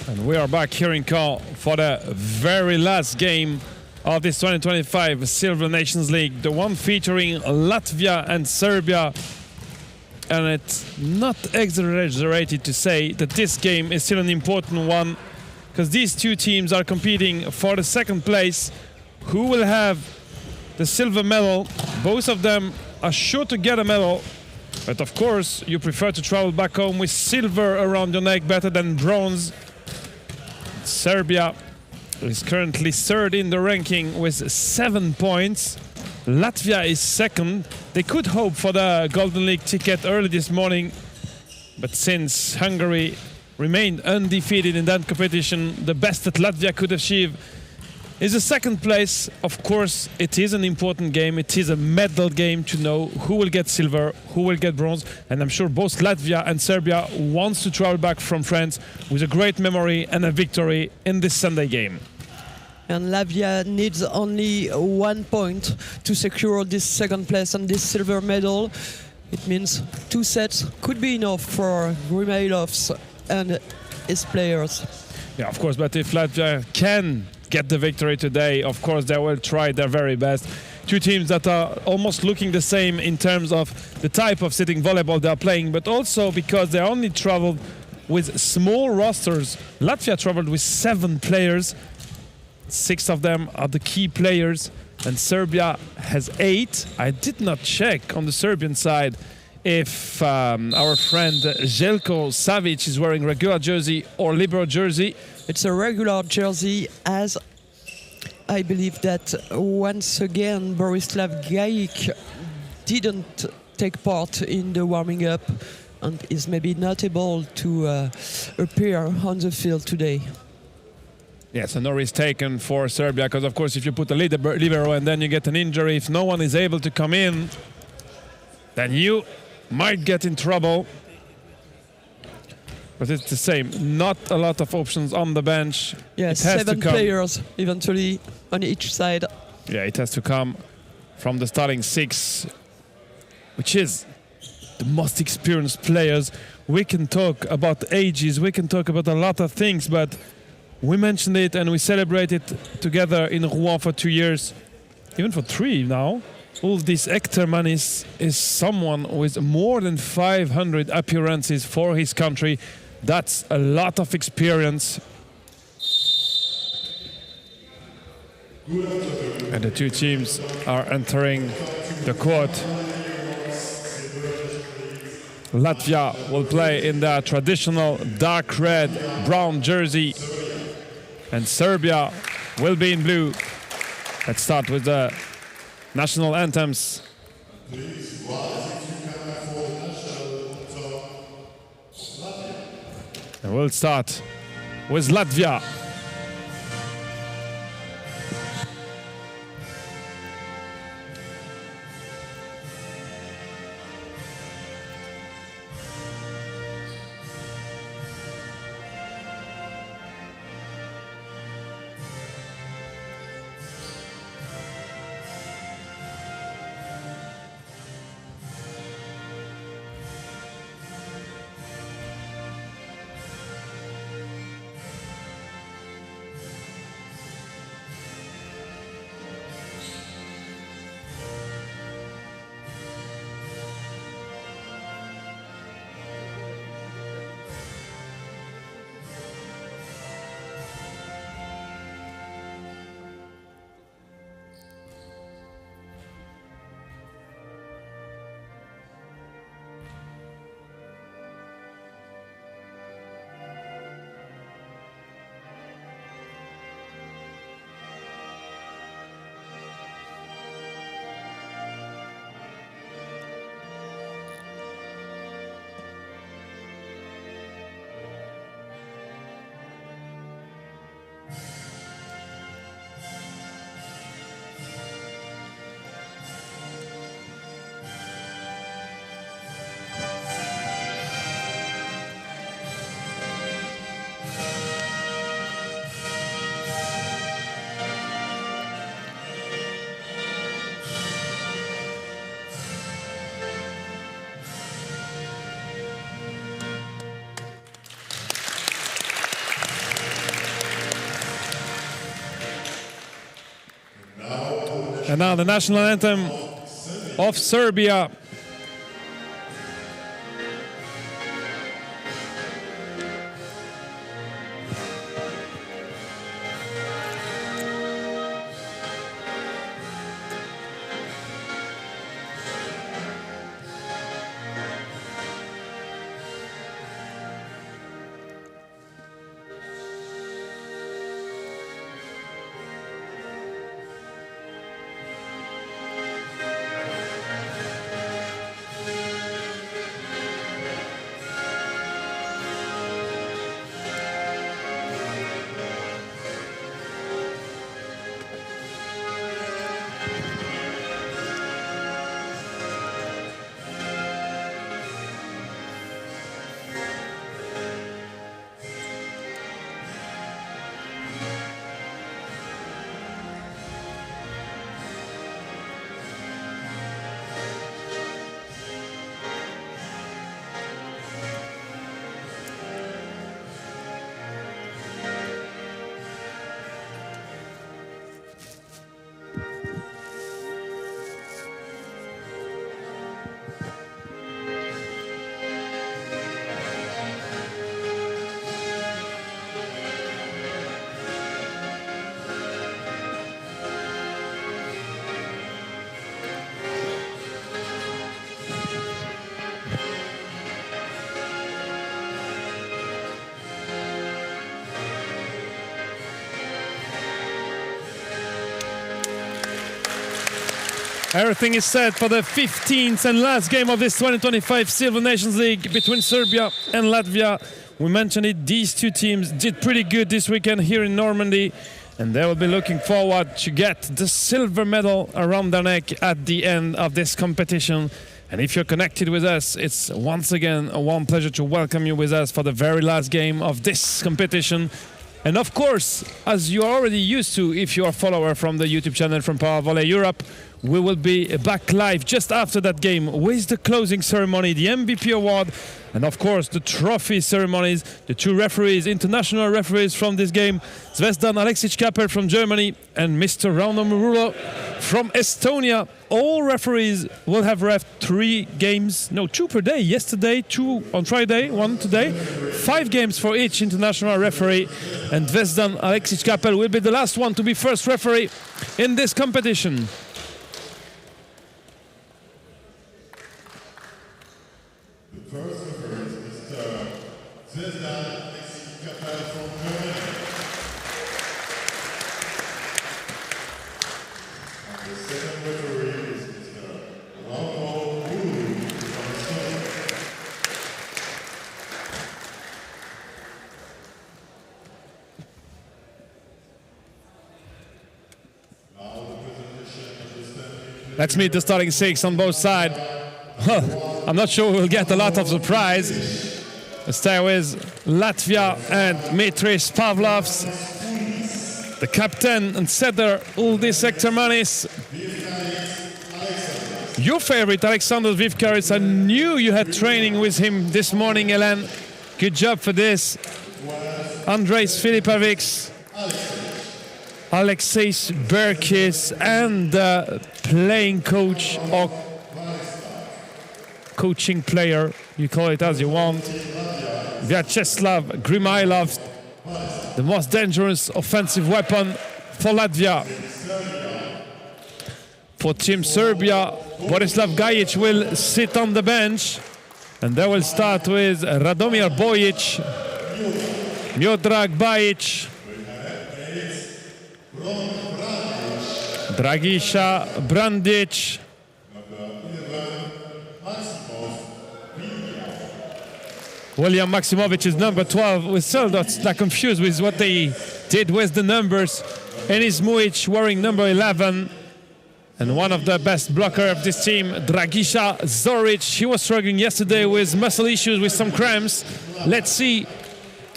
And we are back here in Caen for the very last game of this 2025 Silver Nations League, the one featuring Latvia and Serbia. And it's not exaggerated to say that this game is still an important one, because these two teams are competing for the second place. Who will have the silver medal? Both of them are sure to get a medal, but of course you prefer to travel back home with silver around your neck better than bronze. Serbia is currently third in the ranking with 7 points. Latvia is second. They could hope for the Golden League ticket early this morning, but since Hungary remained undefeated in that competition, the best that Latvia could achieve is a second place. Of course, it is an important game. It is a medal game to know who will get silver, who will get bronze. And I'm sure both Latvia and Serbia wants to travel back from France with a great memory and a victory in this Sunday game. And Latvia needs only 1 point to secure this second place and this silver medal. It means 2 sets could be enough for Grumailovs and his players. Yeah, of course, but if Latvia can get the victory today, of course they will try their very best. Two teams that are almost looking the same in terms of the type of sitting volleyball they are playing, but also because they only traveled with small rosters. Latvia traveled with 7 players. 6 of them are the key players, and Serbia has 8. I did not check on the Serbian side if our friend Željko Savic is wearing regular jersey or libero jersey. It's a regular jersey, as I believe that once again Borislav Gajic didn't take part in the warming up and is maybe not able to appear on the field today. Yes, a no risk taken for Serbia, because of course if you put a libero and then you get an injury, if no one is able to come in, then you might get in trouble. But it's the same, not a lot of options on the bench. Yes, 7 players eventually on each side. Yeah, it has to come from the starting 6, which is the most experienced players. We can talk about ages, we can talk about a lot of things, but we mentioned it and we celebrated together in Rouen for 2 years, even for 3 now. Uldis Ekterman is someone with more than 500 appearances for his country. That's a lot of experience. And the two teams are entering the court. Latvia will play in their traditional dark red, brown jersey, and Serbia will be in blue. Let's start with the national anthems. And we'll start with Latvia. And now the national anthem of Serbia. Everything is set for the 15th and last game of this 2025 Silver Nations League between Serbia and Latvia. We mentioned it, these two teams did pretty good this weekend here in Normandy, and they will be looking forward to get the silver medal around their neck at the end of this competition. And if you're connected with us, it's once again a warm pleasure to welcome you with us for the very last game of this competition. And of course, as you are already used to, if you're a follower from the YouTube channel from FFvolley Europe, we will be back live just after that game with the closing ceremony, the MVP award, and of course the trophy ceremonies. The two referees, international referees from this game, Zvezdan Aleksic-Kapel from Germany and Mr. Rauno Murulo from Estonia. All referees will have ref 2 per day. Yesterday, 2 on Friday, 1 today. 5 games for each international referee. And Zvezdan Aleksic-Kapel will be the last one to be first referee in this competition. Let's meet the starting 6 on both sides. I'm not sure we'll get a lot of surprise. Let's stay with Latvia and Mitris Pavlovs, the captain and setter Uldis Ektermanis. Your favorite, Alexander Vivkaris. I knew you had training with him this morning, Ellen. Good job for this. Andres Filipovics, Alexis Berkis, and the playing coach or coaching player, you call it as you want, Vyacheslav Grimailov, the most dangerous offensive weapon for Latvia. For Team Serbia, Borislav Gajic will sit on the bench, and they will start with Radomir Bojic, Miodrag Bajic, Dragisha Brandic, William Maximovic is number 12. We're still not confused with what they did with the numbers. Enis Mujic wearing number 11. And one of the best blocker of this team, Dragisha Zoric. He was struggling yesterday with muscle issues, with some cramps. Let's see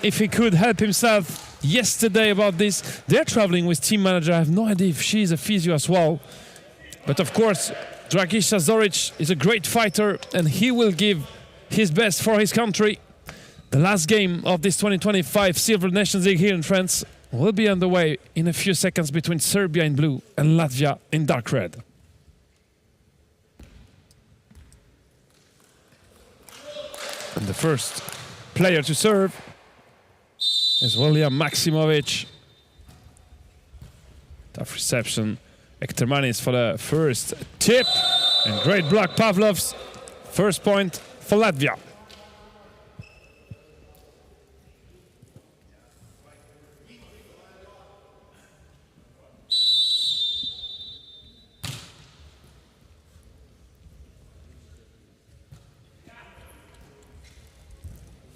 if he could help himself yesterday about this. They're traveling with team manager. I have no idea if she's a physio as well. But of course, Dragisha Zoric is a great fighter, and he will give his best for his country. The last game of this 2025 Silver Nations League here in France will be underway in a few seconds between Serbia in blue and Latvia in dark red. And the first player to serve is William Maximovic. Tough reception. Ektermanis for the first tip. And great block, Pavlov's. First point for Latvia.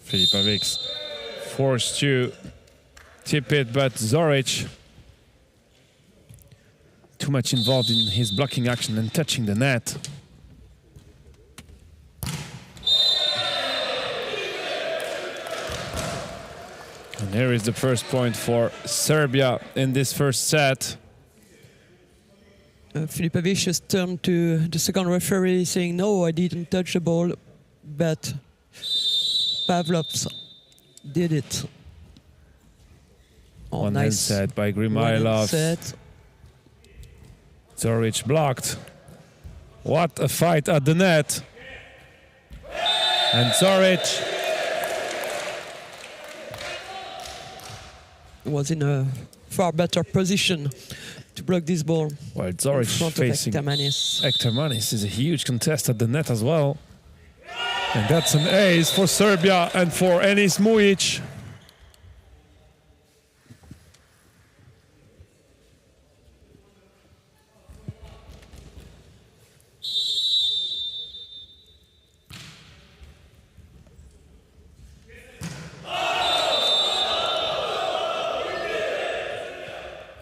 Filipovic forced to tip it, but Zoric too much involved in his blocking action and touching the net. And here is the first point for Serbia in this first set. Filipovic has turned to the second referee saying, no, I didn't touch the ball, but Pavlovs did it. Oh, One nice hand set by Grimailov. Zoric blocked. What a fight at the net. And Zoric was in a far better position to block this ball. Well, Zoric facing Ektermanis is a huge contest at the net as well. And that's an ace for Serbia and for Enis Mujic.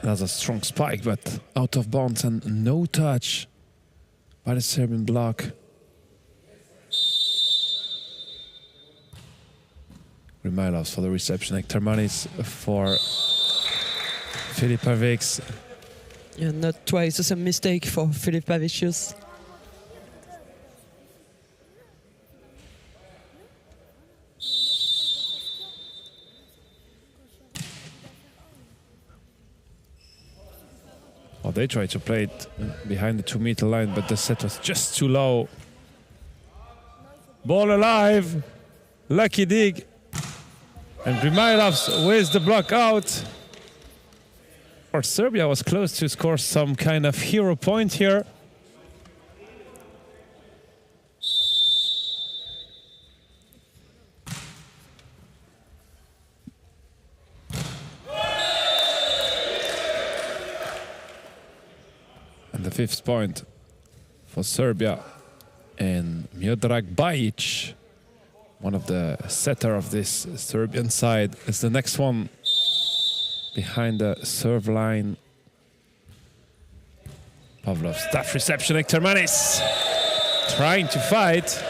That's a strong spike, but out of bounds and no touch by the Serbian block. Remailovs for the reception, Ektermanis for Filipovic. Yeah, not twice the same mistake for Filipovic. Well, they tried to play it behind the 2-meter line, but the set was just too low. Ball alive, lucky dig. And Grimailovs with the block out. Or Serbia was close to score some kind of hero point here. And the fifth point for Serbia. And Miodrag Bajic, one of the setter of this Serbian side, is the next one behind the serve line. Pavlov's tough reception, Ektermanis trying to fight,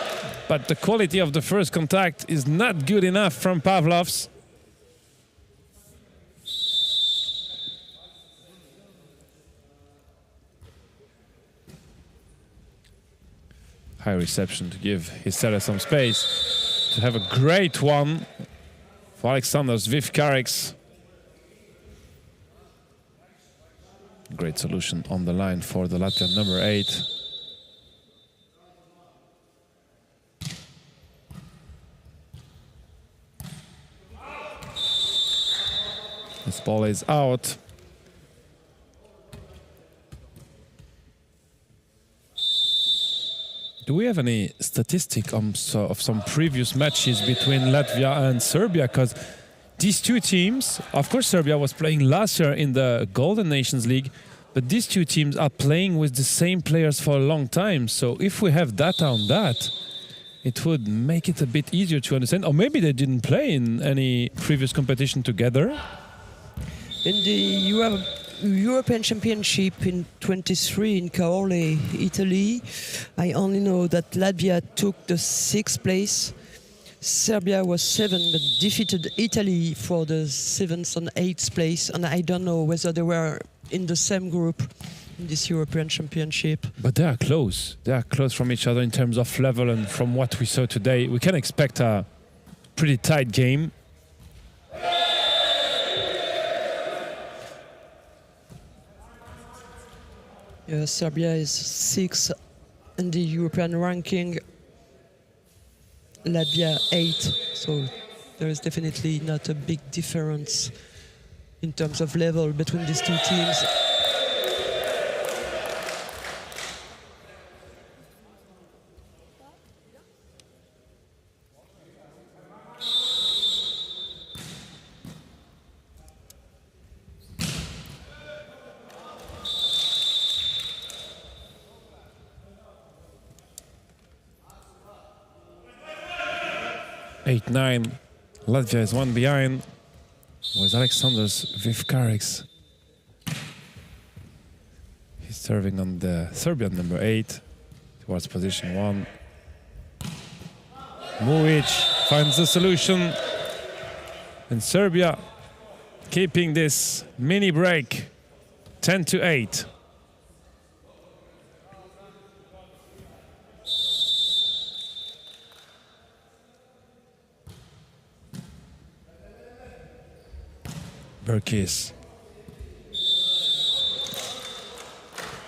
but the quality of the first contact is not good enough from Pavlov's. High reception to give his setter some space. To have a great one for Alexander Zvivkareks. Great solution on the line for the Latvian number 8. This ball is out. Do we have any statistic of some previous matches between Latvia and Serbia? Because these two teams, of course Serbia was playing last year in the Golden Nations League, but these two teams are playing with the same players for a long time. So if we have data on that, it would make it a bit easier to understand. Or maybe they didn't play in any previous competition together. In the European Championship in 23 in Caen, Italy, I only know that Latvia took the 6th place. Serbia was 7th, but defeated Italy for the 7th and 8th place. And I don't know whether they were in the same group in this European Championship. But they are close. They are close from each other in terms of level, and from what we saw today, we can expect a pretty tight game. Serbia is 6th in the European ranking, Latvia 8th, so there is definitely not a big difference in terms of level between these two teams. Eight, 9. Latvia is 1 behind with Alexanders Vivkareks. He's serving on the Serbian number 8 towards position 1. Mujic finds the solution. And Serbia keeping this mini break 10-8. Berkis.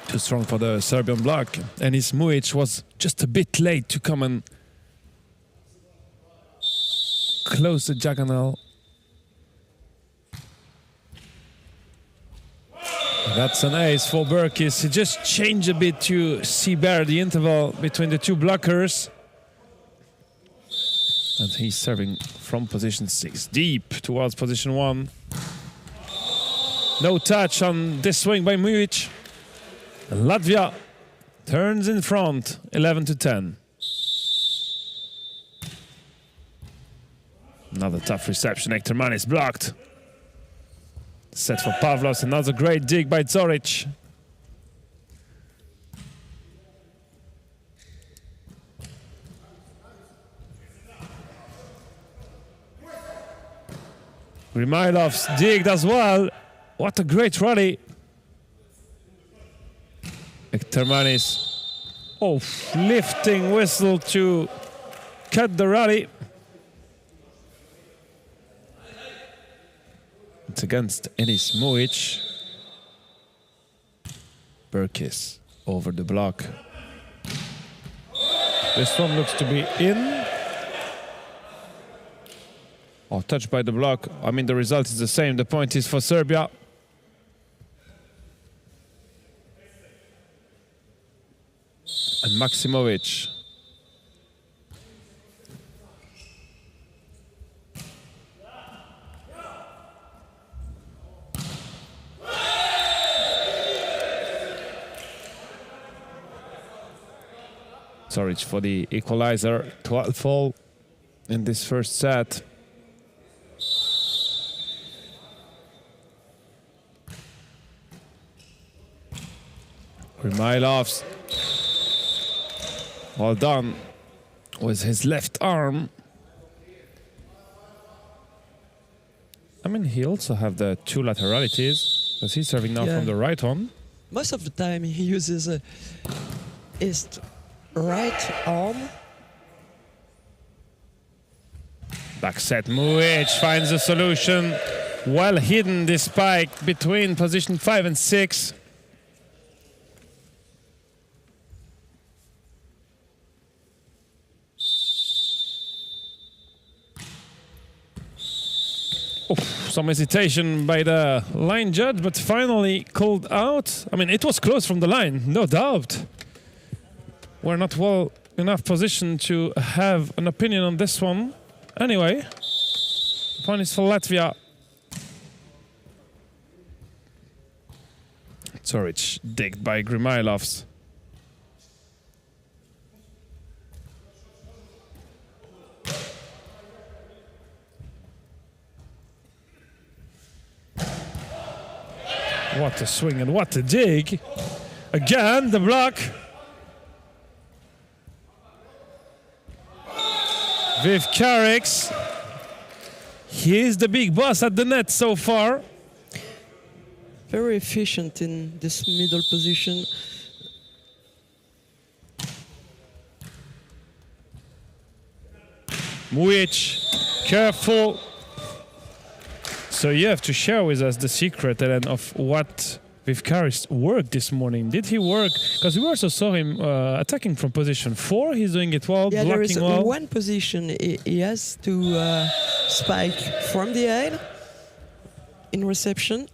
Too strong for the Serbian block, and his Mujic was just a bit late to come and close the diagonal. That's an ace for Berkis. He just changed a bit to see better the interval between the two blockers. And he's serving from position 6, deep towards position 1. No touch on this swing by Mujic. Latvia turns in front, 11-10. Another tough reception. Ekterman is blocked. Set for Pavlos. Another great dig by Zoric. Grimailov's digged as well. What a great rally. Ektermanis, lifting whistle to cut the rally. It's against Enis Mujic. Berkis over the block. This one looks to be in. Touched by the block. I mean, the result is the same. The point is for Serbia. And Maksimovic. Zoric for the equalizer. 12-all in this first set. Grimailov's well done with his left arm. I mean, he also have the two lateralities, because he's serving now from the right on. Most of the time he uses his right arm. Back set, Mujic finds a solution. Well hidden, this spike between position 5 and 6. Some hesitation by the line judge, but finally called out. I mean, it was close from the line, no doubt. We're not well enough positioned to have an opinion on this one. Anyway, the point is for Latvia. Zoric digged by Grimailovs. What a swing and what a dig. Again, the block. Vivkareks. He's the big boss at the net so far. Very efficient in this middle position. Mujic, careful. So you have to share with us the secret, Ellen, of what Vivkaris worked this morning. Did he work? Because we also saw him attacking from position 4. He's doing it well, Yeah, there is blocking well. one position he has to spike from the head in reception,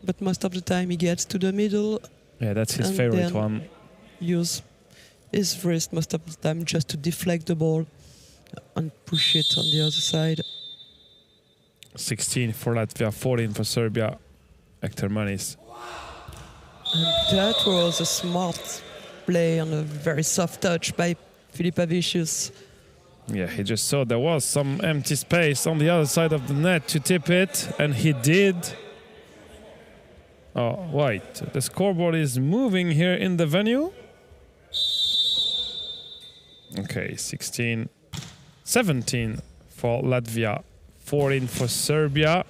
but most of the time he gets to the middle. Yeah, that's his and favorite then one. Use his wrist most of the time just to deflect the ball and push it on the other side. 16 for Latvia, 14 for Serbia. Hector Manis. And that was a smart play on a very soft touch by Filipavicius. Yeah, he just saw there was some empty space on the other side of the net to tip it, and he did. Oh, wait. The scoreboard is moving here in the venue. Okay, 16, 17 for Latvia, 14 for Serbia.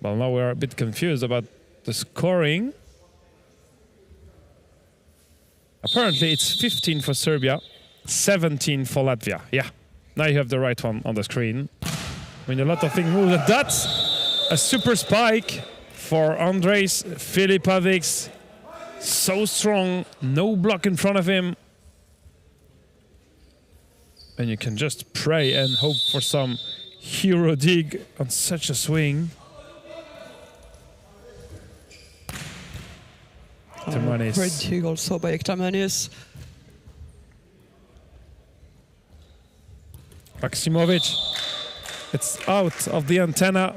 Well, now we're a bit confused about the scoring. Apparently it's 15 for Serbia, 17 for Latvia. Yeah, now you have the right one on the screen. I mean, a lot of things move. That's a super spike for Andres Filipovic. So strong, no block in front of him. And you can just pray and hope for some hero dig on such a swing. Great dig also by Hector Manis. Maximovic, it's out of the antenna.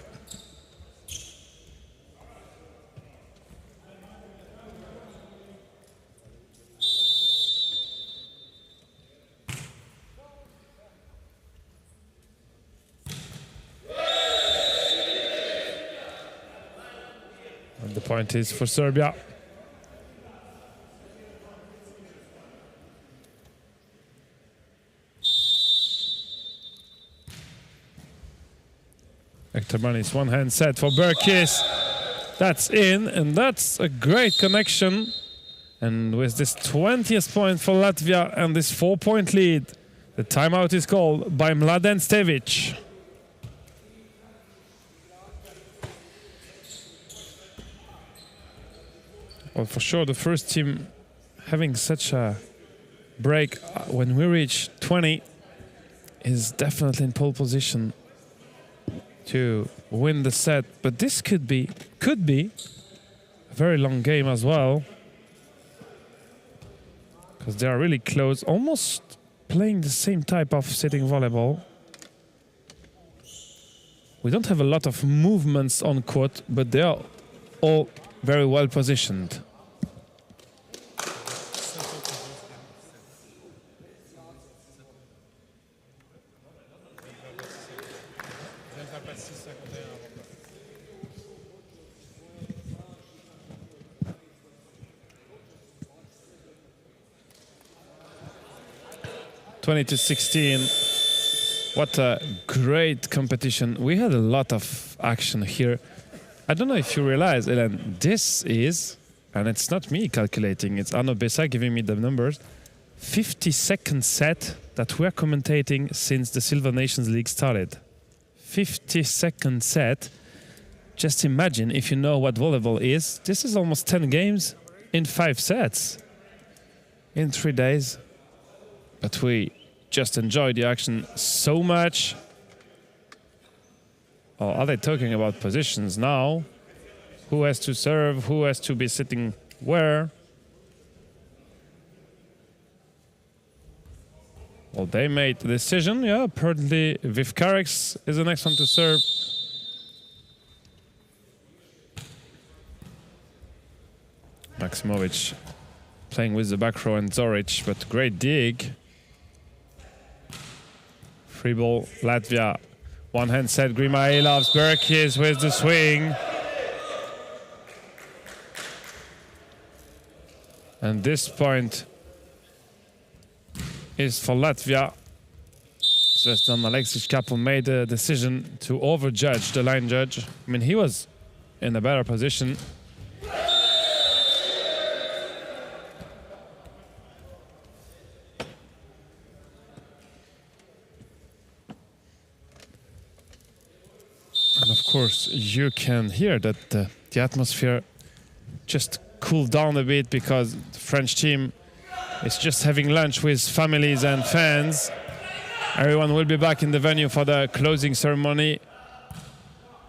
And the point is for Serbia. Hector Manis, one hand set for Berkis. That's in, and that's a great connection. And with this 20th point for Latvia and this 4-point lead, the timeout is called by Mladen Stevic. Well, for sure, the first team having such a break when we reach 20 is definitely in pole position to win the set, but this could be a very long game as well, because they are really close, almost playing the same type of sitting volleyball. We don't have a lot of movements on court, but they are all very well positioned. To 16. What a great competition. We had a lot of action here. I don't know if you realize, Ellen, this is, and it's not me calculating, it's Arno Bessa giving me the numbers, 52nd set that we're commentating since the Silver Nations League started. 52nd set. Just imagine, if you know what volleyball is, this is almost 10 games in 5 sets in 3 days. But we just enjoy the action so much. Or are they talking about positions now? Who has to serve? Who has to be sitting where? Well, they made the decision. Yeah, apparently Vivkaris is the next one to serve. Maximovic playing with the back row and Zoric, but great dig. Free ball, Latvia. One hand set, Grimaelovs, Berkis with the swing. And this point is for Latvia. Svestan Aleksic-Kapl made a decision to overjudge the line judge. I mean, he was in a better position. course, you can hear that the atmosphere just cooled down a bit because the French team is just having lunch with families and fans. Everyone will be back in the venue for the closing ceremony.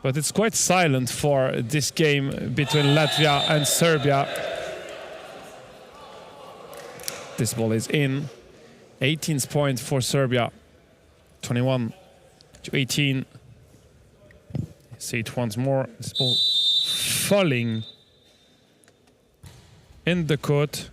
But it's quite silent for this game between Latvia and Serbia. This ball is in. 18th point for Serbia. 21 to 18. See it once more. This ball falling in the court.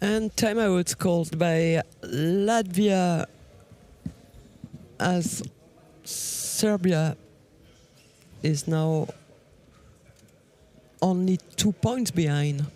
And timeout called by Latvia as Serbia is now only 2 points behind.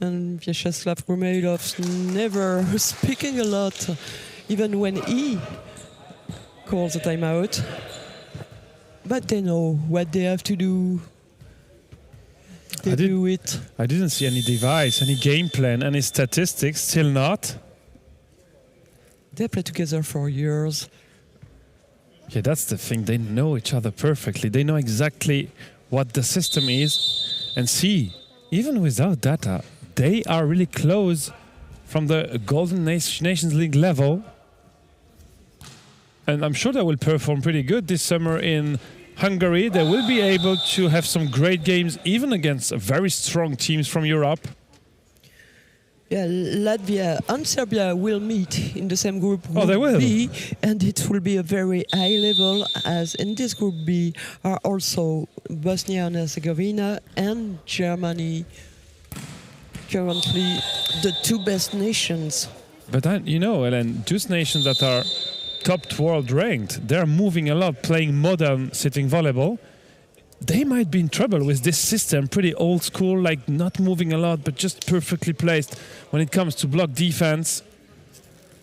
And Vyacheslav Gromailov's never speaking a lot, even when he calls a timeout. But they know what they have to do. They do it. I didn't see any device, any game plan, any statistics, still not. They play together for years. Yeah, that's the thing. They know each other perfectly. They know exactly what the system is. And see, even without data, they are really close from the Golden Nations League level. And I'm sure they will perform pretty good this summer in Hungary. They will be able to have some great games, even against very strong teams from Europe. Yeah, Latvia and Serbia will meet in the same group. Oh, they will. B, and it will be a very high level, as in this group B are also Bosnia and Herzegovina and Germany. Currently the two best nations. But you know, Ellen, those nations that are top world ranked, they're moving a lot, playing modern sitting volleyball. They might be in trouble with this system, pretty old school, like not moving a lot, but just perfectly placed when it comes to block defense.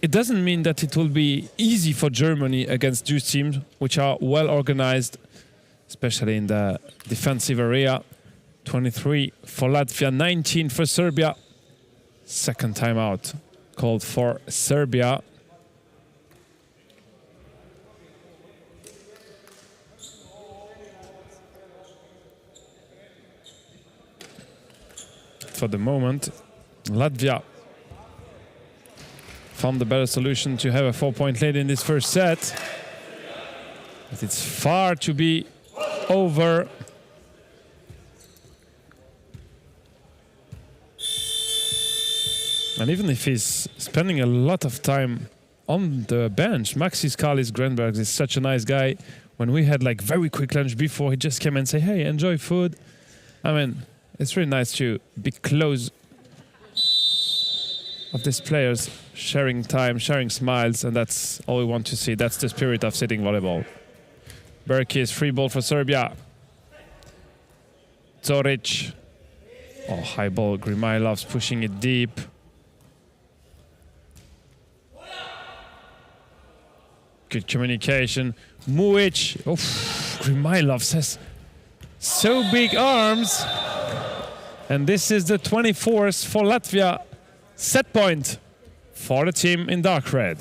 It doesn't mean that it will be easy for Germany against those teams, which are well organized, especially in the defensive area. 23 for Latvia, 19 for Serbia. Second timeout called for Serbia. For the moment, Latvia found the better solution to have a 4-point lead in this first set. But it's far to be over. And even if he's spending a lot of time on the bench, Maxis Carlis Grenbergs is such a nice guy. When we had like very quick lunch before, he just came and say, hey, enjoy food. I mean, it's really nice to be close of these players, sharing time, sharing smiles, and that's all we want to see. That's the spirit of sitting volleyball. Berkis, free ball for Serbia. Zoric. Oh, high ball. Grimailov's pushing it deep. Good communication. Muic. Oh, Grimailov says so big arms. And this is the 24th for Latvia. Set point for the team in dark red.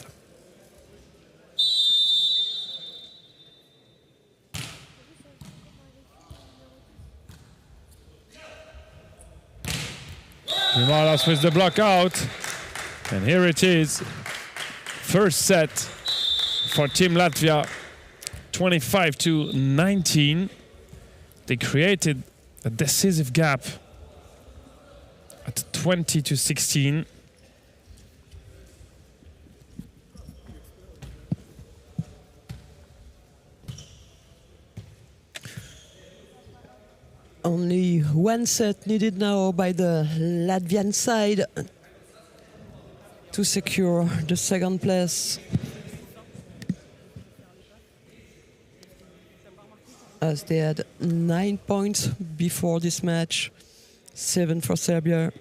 Grimailov with the block out. And here it is. First set for Team Latvia, 25-19. They created a decisive gap at 20-16. Only one set needed now by the Latvian side to secure the second place. as they had 9 points before this match, 7 for Serbia.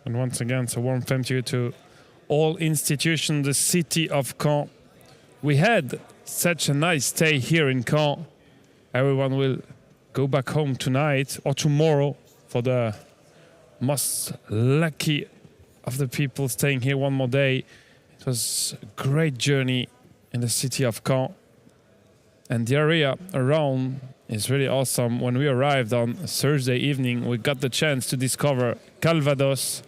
And once again, it's a warm thank you to all institutions, the city of Caen. We had such a nice day here in Caen. Everyone will go back home tonight or tomorrow for the most lucky of the people staying here one more day. It was a great journey in the city of Caen. And the area around is really awesome. When we arrived on Thursday evening, we got the chance to discover Calvados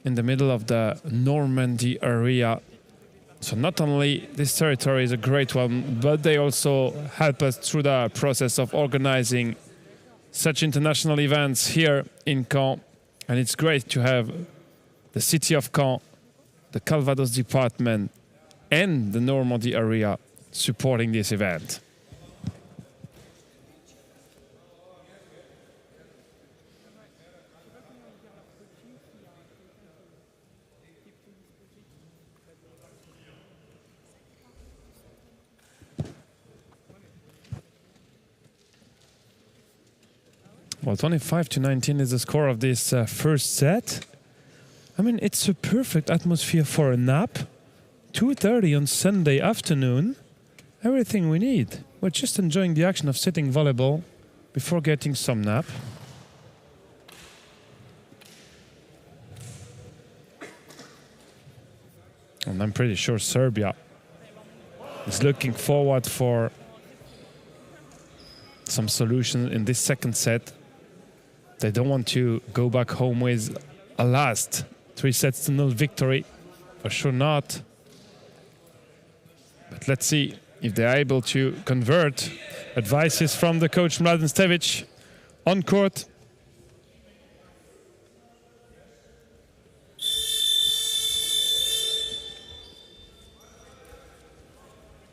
in the middle of the Normandy area. So not only this territory is a great one, but they also help us through the process of organizing such international events here in Caen. And it's great to have the city of Caen, the Calvados department, and the Normandy area supporting this event. Well, 25-19 is the score of this first set. I mean, it's a perfect atmosphere for a nap. 2:30 on Sunday afternoon. Everything we need. We're just enjoying the action of sitting volleyball before getting some nap. And I'm pretty sure Serbia is looking forward for some solution in this second set. They don't want to go back home with a last 3-0 victory. For sure not. But let's see if they're able to convert. Advices from the coach Mladen Stevic on court.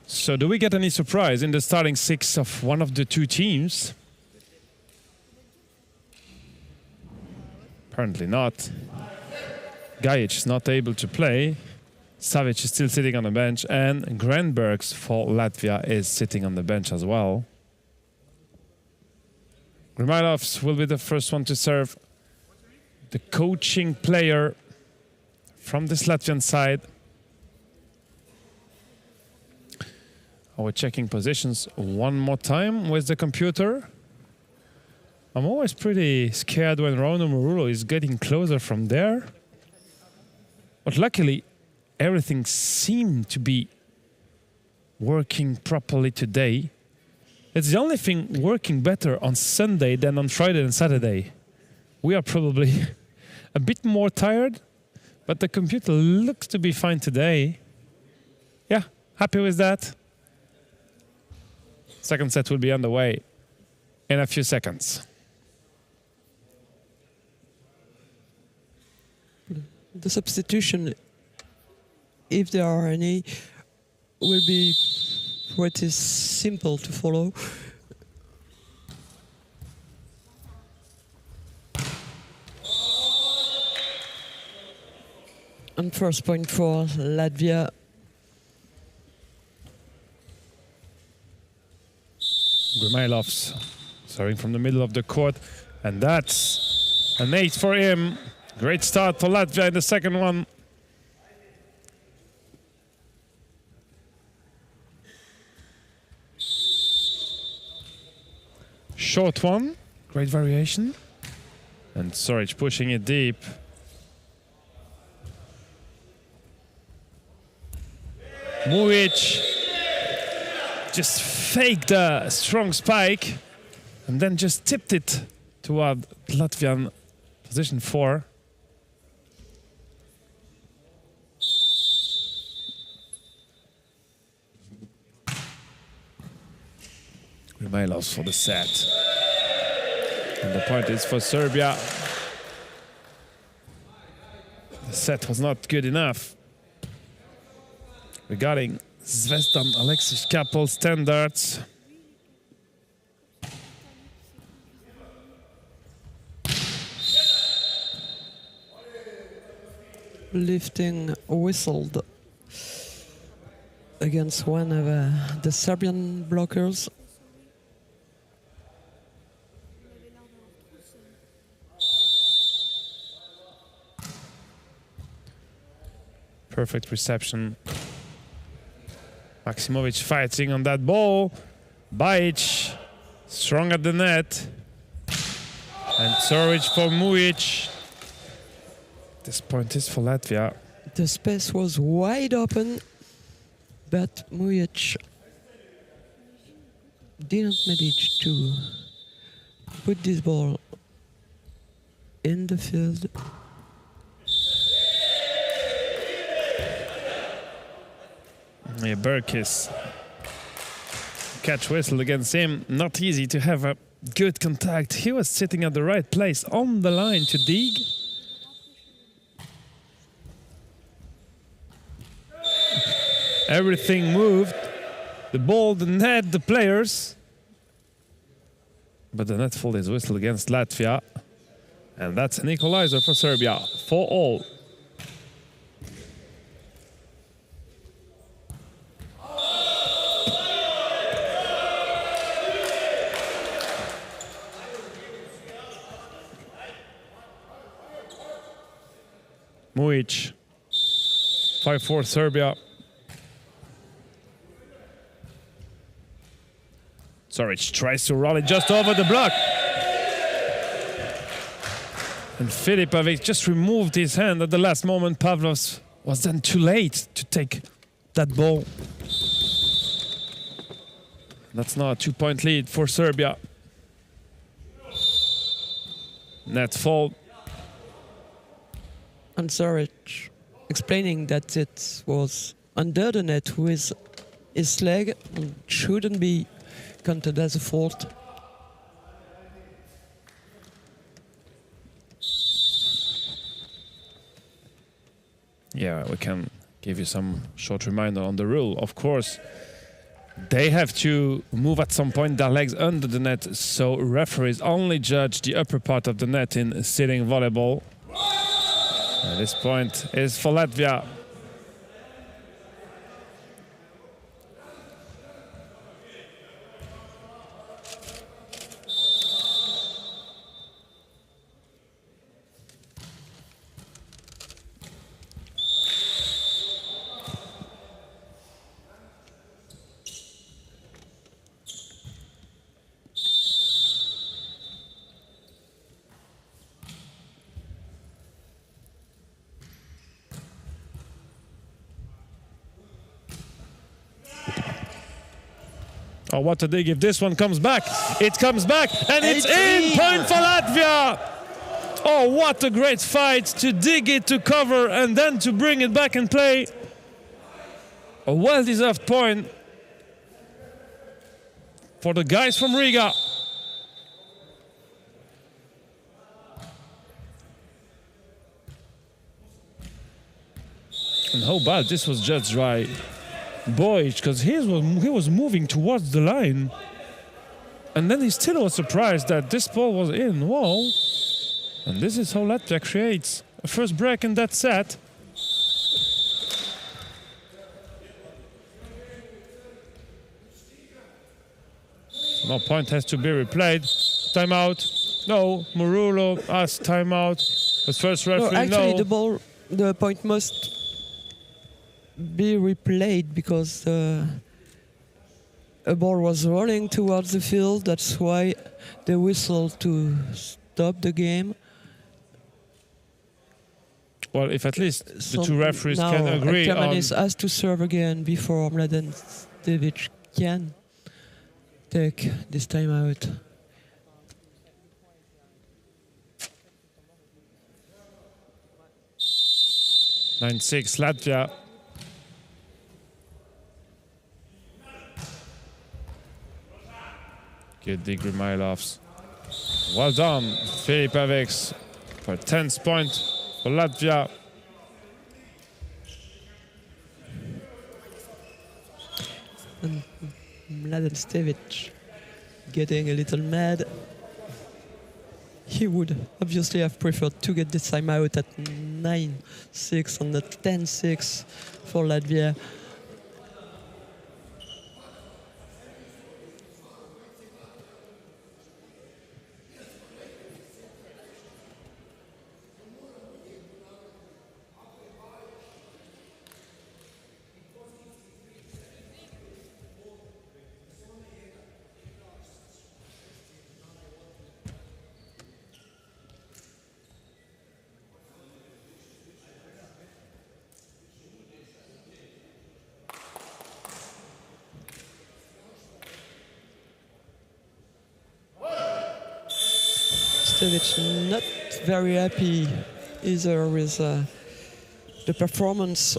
So do we get any surprise in the starting six of one of the two teams? Apparently not. Gajic is not able to play. Savic is still sitting on the bench, and Grenbergs for Latvia is sitting on the bench as well. Grimailovs will be the first one to serve. The coaching player from this Latvian side. We're checking positions one more time with the computer. I'm always pretty scared when Rauno Murulo is getting closer from there. But luckily, everything seemed to be working properly today. It's the only thing working better on Sunday than on Friday and Saturday. We are probably a bit more tired, but the computer looks to be fine today. Yeah, happy with that. Second set will be underway in a few seconds. The substitution, if there are any, will be pretty simple to follow. And first point for Latvia. Grimailovs serving from the middle of the court, and that's an 8 for him. Great start for Latvia in the second one. Short one, great variation. And Soric pushing it deep. Mujic just faked a strong spike and then just tipped it toward Latvian position 4. Grimailovs for the set. And the point is for Serbia. The set was not good enough. Regarding Zvezdan Alexis Kapel standards. lifting whistled against one of the Serbian blockers. Perfect reception. Maksimovic fighting on that ball. Bajic strong at the net. And Zoric for Mujic. This point is for Latvia. The space was wide open, but Mujic didn't manage to put this ball in the field. Yeah, Berkis. Catch whistle against him. Not easy to have a good contact. He was sitting at the right place on the line to dig. Everything moved. The ball, the net, the players. But the net fault is whistled against Latvia. And that's an equalizer for Serbia. 4-all. Mujic. 5-4 Serbia. Zoric tries to roll it just over the block. And Filipovic just removed his hand at the last moment. Pavlos was then too late to take that ball. That's now a 2-point lead for Serbia. Net fault. And Zoric explaining that it was under the net with his leg and shouldn't be counted as a fault. Yeah, we can give you some short reminder on the rule. Of course, they have to move at some point their legs under the net, so referees only judge the upper part of the net in sitting volleyball. And this point is for Latvia. Oh, what a dig. If this one comes back, it comes back, and it's in! Point for Latvia! Oh, what a great fight to dig it, to cover, and then to bring it back and play. A well-deserved point for the guys from Riga. And how bad this was judged by Bojic, because he was moving towards the line, and then he still was surprised that this ball was in. Whoa! And this is how Latvia creates a first break in that set. So no point has to be replayed. Timeout. No. Murulo asked timeout. But first referee, no. Actually, no. the point must be replayed because a ball was rolling towards the field. That's why they whistled to stop the game. Well, if at least the two referees can agree on... Now, has to serve again before Mladen Stevic can take this time out. (9-6) Latvia. Good dig, Remailovs. Well done, Filipovic, for a 10th point for Latvia. And Mladen Stevic getting a little mad. he would obviously have preferred to get this time out at 9-6 and not 10-6 for Latvia. Stevic not very happy either with the performance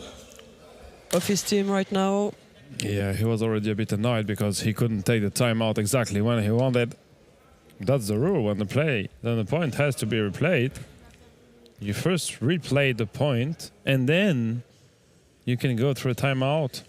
of his team right now. Yeah, he was already a bit annoyed because he couldn't take the timeout exactly when he wanted. That's the rule when the point has to be replayed. You first replay the point and then you can go through a timeout.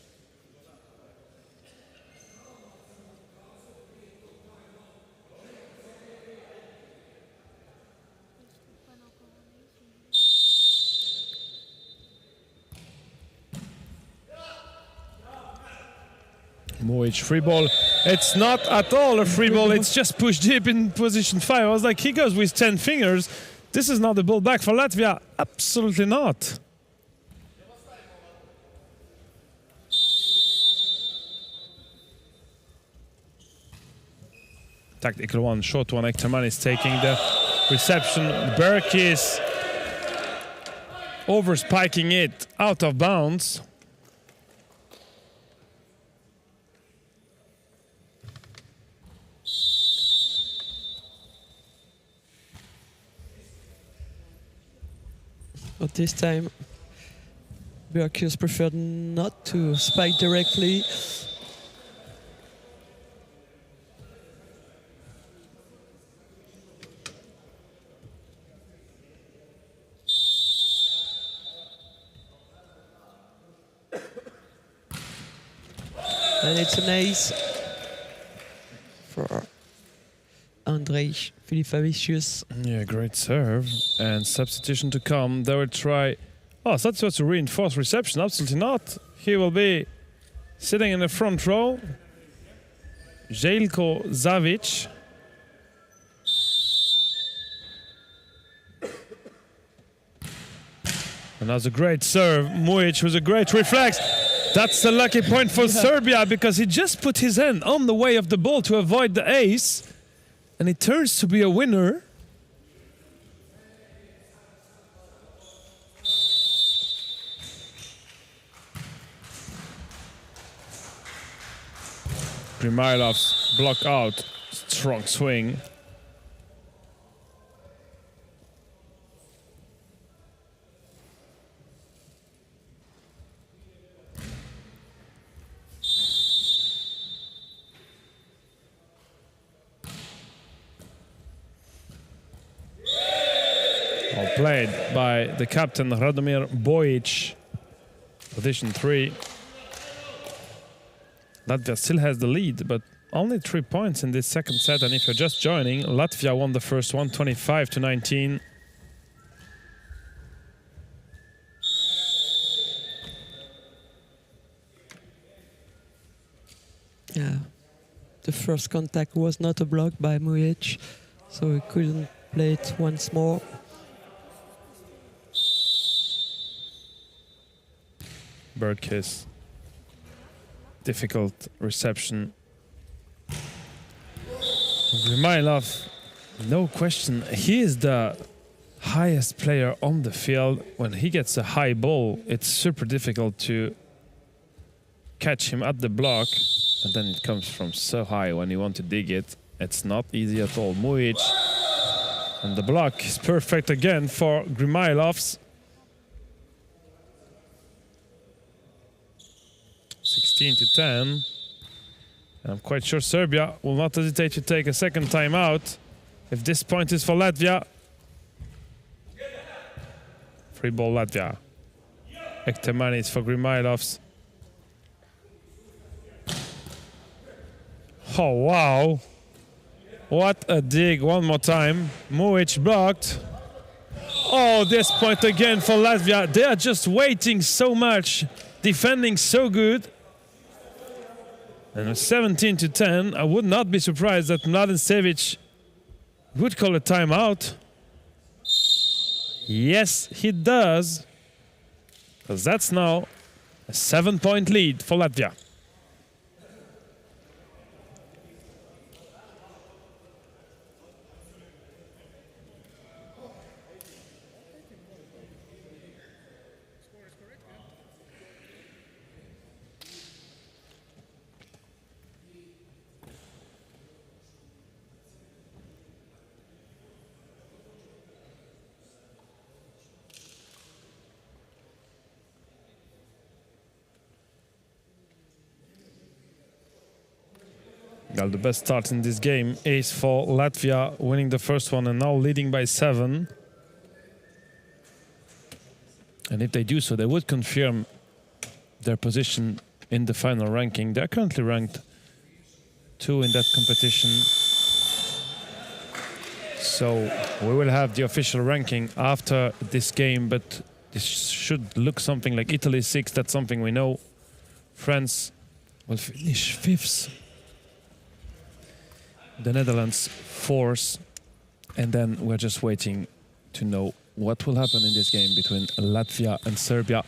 Mojic free ball. It's not at all a free ball. It's just pushed deep in position 5. I was like, he goes with 10 fingers. This is not the ball back for Latvia. Absolutely not. Tactical one, short one. Ekterman is taking the reception. Burke is over spiking it out of bounds. But this time, Berkius preferred not to spike directly. And it's an ace for Andrei Filipavicius. Yeah, great serve. And substitution to come. They will try... Oh, so that's to reinforce reception. Absolutely not. He will be sitting in the front row. Željko Zavic. And that's a great serve. Mujic was a great reflex. That's the lucky point for Serbia because he just put his hand on the way of the ball to avoid the ace. And it turns to be a winner. Grimailov's block out. Strong swing. Played by the captain Radomir Bojic, position 3. Latvia still has the lead, but only 3 points in this second set. And if you're just joining, Latvia won the first one, 25-19. Yeah, the first contact was not a block by Mujic, so he couldn't play it once more. Burkis. Difficult reception. Grimailov, no question, he is the highest player on the field. When he gets a high ball, it's super difficult to catch him at the block. And then it comes from so high when you want to dig it. It's not easy at all. Mujic. And the block is perfect again for Grimailovs. 16-10. And I'm quite sure Serbia will not hesitate to take a second time out if this point is for Latvia. Free ball Latvia. Ektermanis for Grimailovs. Oh, wow. What a dig, one more time. Muic blocked. Oh, this point again for Latvia. They are just waiting so much, defending so good. And 17 to 10, I would not be surprised that Mladen Sevic would call a timeout. Yes, he does. Because that's now a 7-point lead for Latvia. Well, the best start in this game is for Latvia, winning the first one and now leading by 7. And if they do so, they would confirm their position in the final ranking. They're currently ranked 2 in that competition. So we will have the official ranking after this game, but this should look something like Italy 6th. That's something we know. France will finish 5th. The Netherlands 4th, and then we're just waiting to know what will happen in this game between Latvia and Serbia.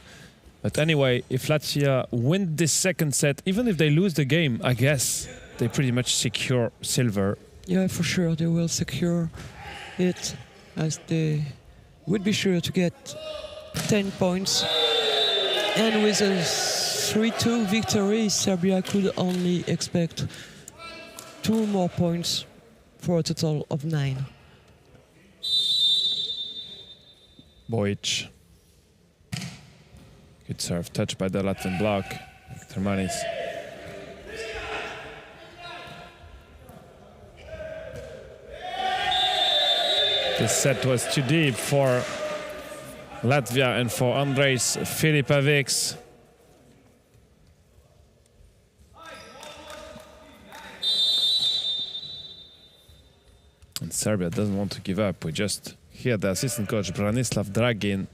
But anyway, if Latvia win this second set, even if they lose the game, I guess they pretty much secure silver. Yeah, for sure they will secure it, as they would be sure to get 10 points. And with a 3-2 victory, Serbia could only expect 2 more points for a total of 9. Bojic. Good serve, touched by the Latvian block. Termanis. This set was too deep for Latvia and for Andrejs Filipovics. And Serbia doesn't want to give up. We just hear the assistant coach Branislav Dragin.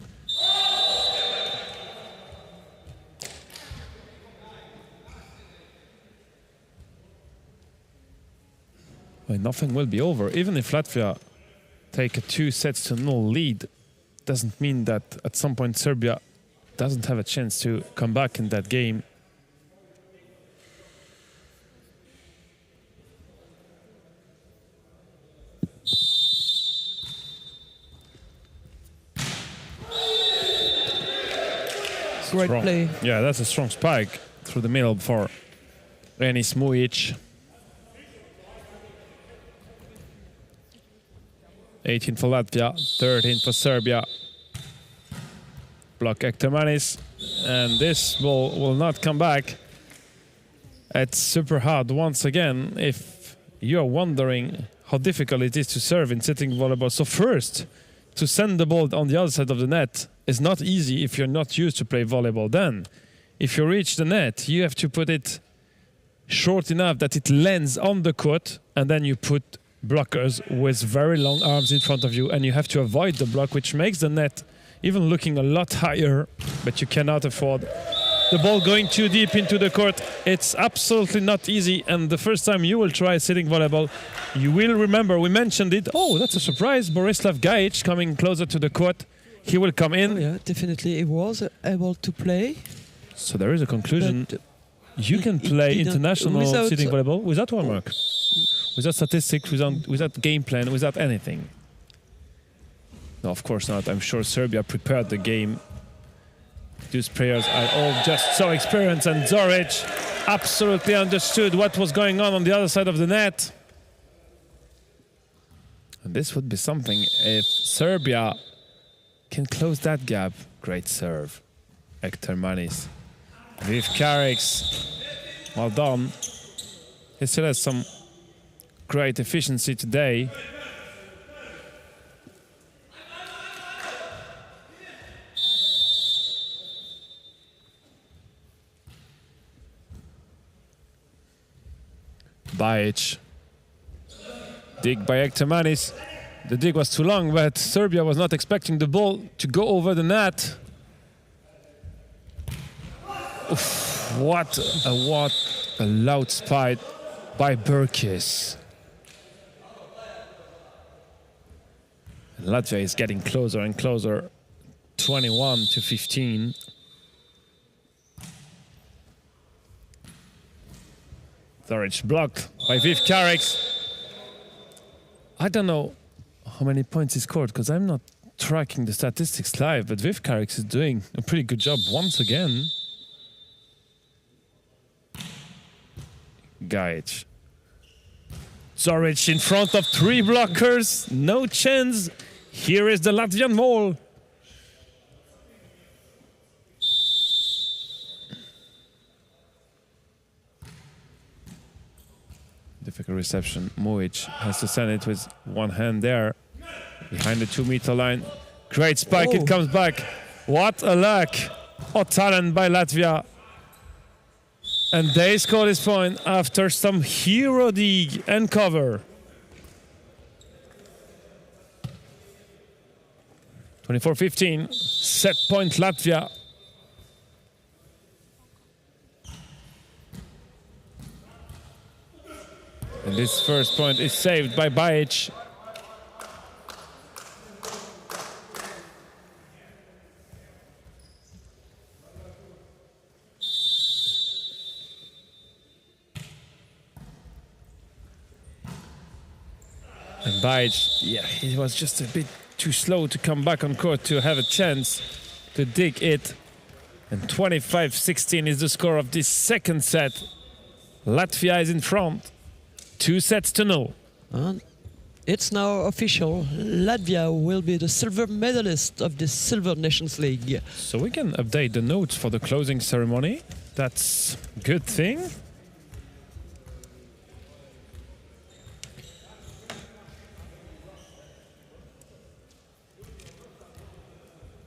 Well, nothing will be over. Even if Latvia take a 2-0 lead, doesn't mean that at some point Serbia doesn't have a chance to come back in that game. Great play. Yeah, that's a strong spike through the middle for Enis Muic. 18 for Latvia, 13 for Serbia. Block Ektermanis, and this ball will not come back. It's super hard once again if you're wondering how difficult it is to serve in sitting volleyball. So first, to send the ball on the other side of the net is not easy if you're not used to play volleyball. Then, if you reach the net, you have to put it short enough that it lands on the court, and then you put blockers with very long arms in front of you, and you have to avoid the block, which makes the net even looking a lot higher, but you cannot afford the ball going too deep into the court. It's absolutely not easy, and the first time you will try sitting volleyball, you will remember, we mentioned it. Oh, that's a surprise. Borislav Gajic coming closer to the court. He will come in. Oh, yeah, definitely he was able to play. So there is a conclusion. You can play international sitting volleyball without homework, without statistics, without game plan, without anything. No, of course not. I'm sure Serbia prepared the game. These players are all just so experienced, and Zoric absolutely understood what was going on the other side of the net. And this would be something if Serbia can close that gap. Great serve. Ektermanis. Viv Kariks. Well done. He still has some great efficiency today. Bajic. Dig by Ektermanis. The dig was too long, but Serbia was not expecting the ball to go over the net. Oof, what a loud spike by Burkis. Latvia is getting closer and closer. 21-15. Zoric blocked by Viv Kareks. I don't know how many points he scored because I'm not tracking the statistics live, but Viv Kareks is doing a pretty good job once again. Gajic. Zoric in front of 3 blockers. No chance. Here is the Latvian maul. Difficult reception. Mujic has to send it with one hand there. Behind the 2-meter line. Great spike, it comes back. What a luck. What talent by Latvia. And they score this point after some hero dig and cover. 24-15. Set point Latvia. And this first point is saved by Bajic. And Bajic, yeah, he was just a bit too slow to come back on court to have a chance to dig it. And 25-16 is the score of this second set. Latvia is in front. 2-0. And it's now official. Latvia will be the silver medalist of the Silver Nations League. So we can update the notes for the closing ceremony. That's a good thing.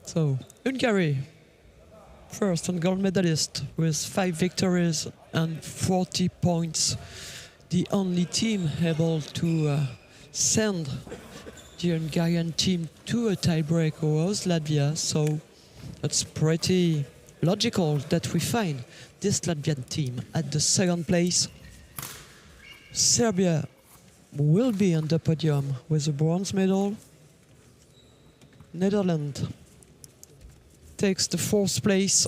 So, Hungary, first and gold medalist with 5 victories and 40 points. The only team able to send the Hungarian team to a tiebreak was Latvia, so it's pretty logical that we find this Latvian team at the second place. Serbia will be on the podium with a bronze medal. Netherlands takes the 4th place.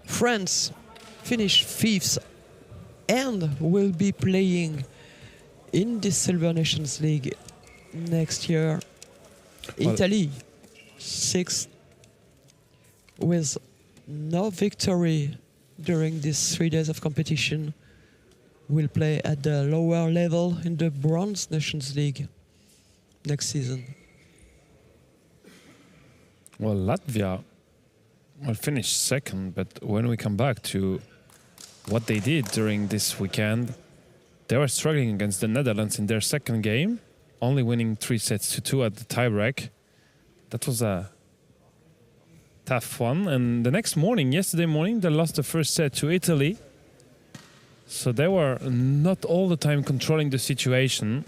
France finished 5th and will be playing in the Silver Nations League next year. Well, Italy, 6th, with no victory during these 3 days of competition, will play at the lower level in the Bronze Nations League next season. Well, Latvia will finish 2nd, but when we come back to what they did during this weekend, they were struggling against the Netherlands in their second game, only winning 3-2 at the tiebreak. That was a tough one. And the next morning, yesterday morning, they lost the first set to Italy. So they were not all the time controlling the situation.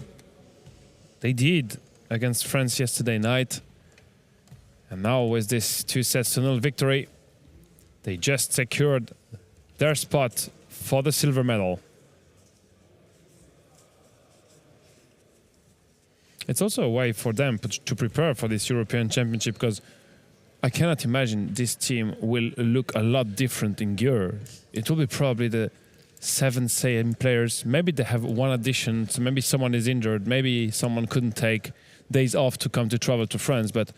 They did against France yesterday night. And now with this 2-0 victory, they just secured their spot for the silver medal. It's also a way for them to prepare for this European Championship, because I cannot imagine this team will look a lot different in gear. It will be probably the 7 same players. Maybe they have one addition, so maybe someone is injured, maybe someone couldn't take days off to come to travel to France, but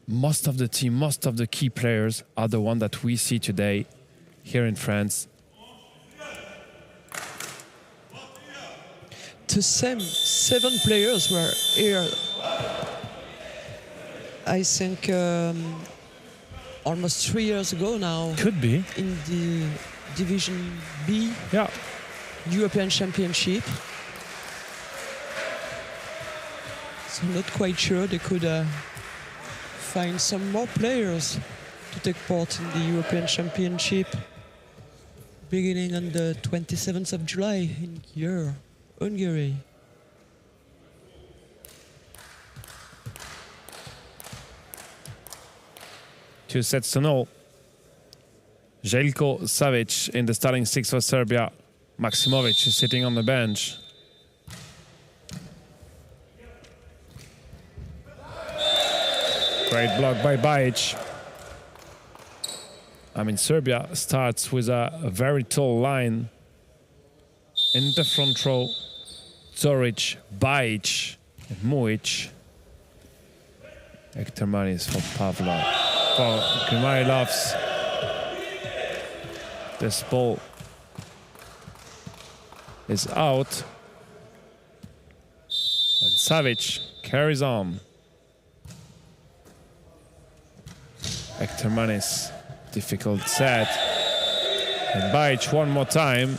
most of the team, most of the key players are the one that we see today here in France. The same 7 players were here, I think, almost 3 years ago now. Could be. In the Division B European Championship. So not quite sure they could find some more players to take part in the European Championship beginning on the 27th of July in here, Hungary. 2-0. Željko Savic in the starting six for Serbia. Maksimovic is sitting on the bench. Great block by Bajic. I mean, Serbia starts with a very tall line. In the front row, Zoric, Bajic, and Mujic. Ektermanis for Pavlov. For Grimailovs. This ball is out. And Savic carries on. Ektermanis, difficult set. And Bajic one more time.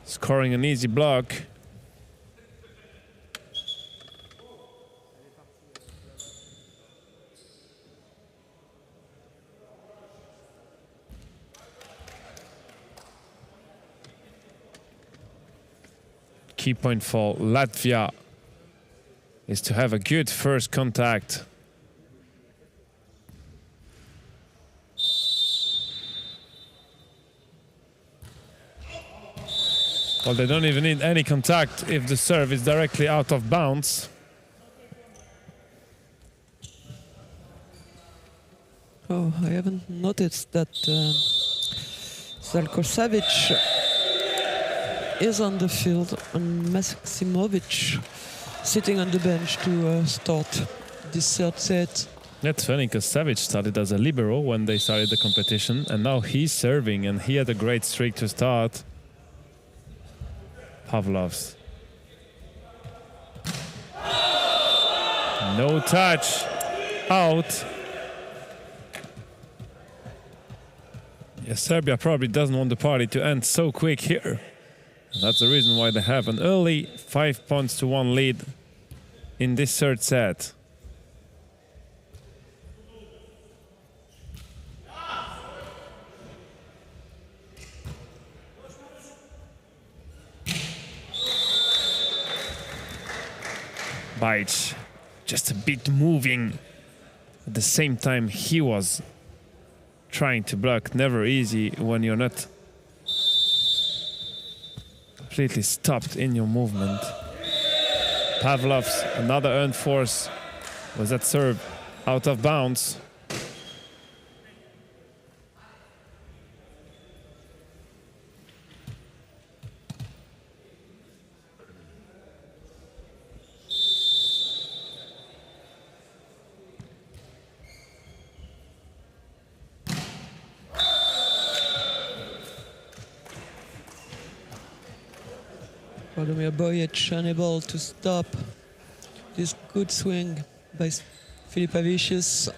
Scoring an easy block. Key point for Latvia is to have a good first contact. Well, they don't even need any contact if the serve is directly out of bounds. Oh, I haven't noticed that Željko Savic is on the field and Maksimovic sitting on the bench to start this third set. That's funny because Savic started as a libero when they started the competition, and now he's serving, and he had a great streak to start. Pavlovs. No touch. Out. Yeah, Serbia probably doesn't want the party to end so quick here. And that's the reason why they have an early 5-1 lead in this third set. Bajic just a bit moving. At the same time, he was trying to block. Never easy when you're not completely stopped in your movement. Pavlov's another earned force. Was that serve out of bounds? Vladimir Bajic unable to stop this good swing by Filipovic.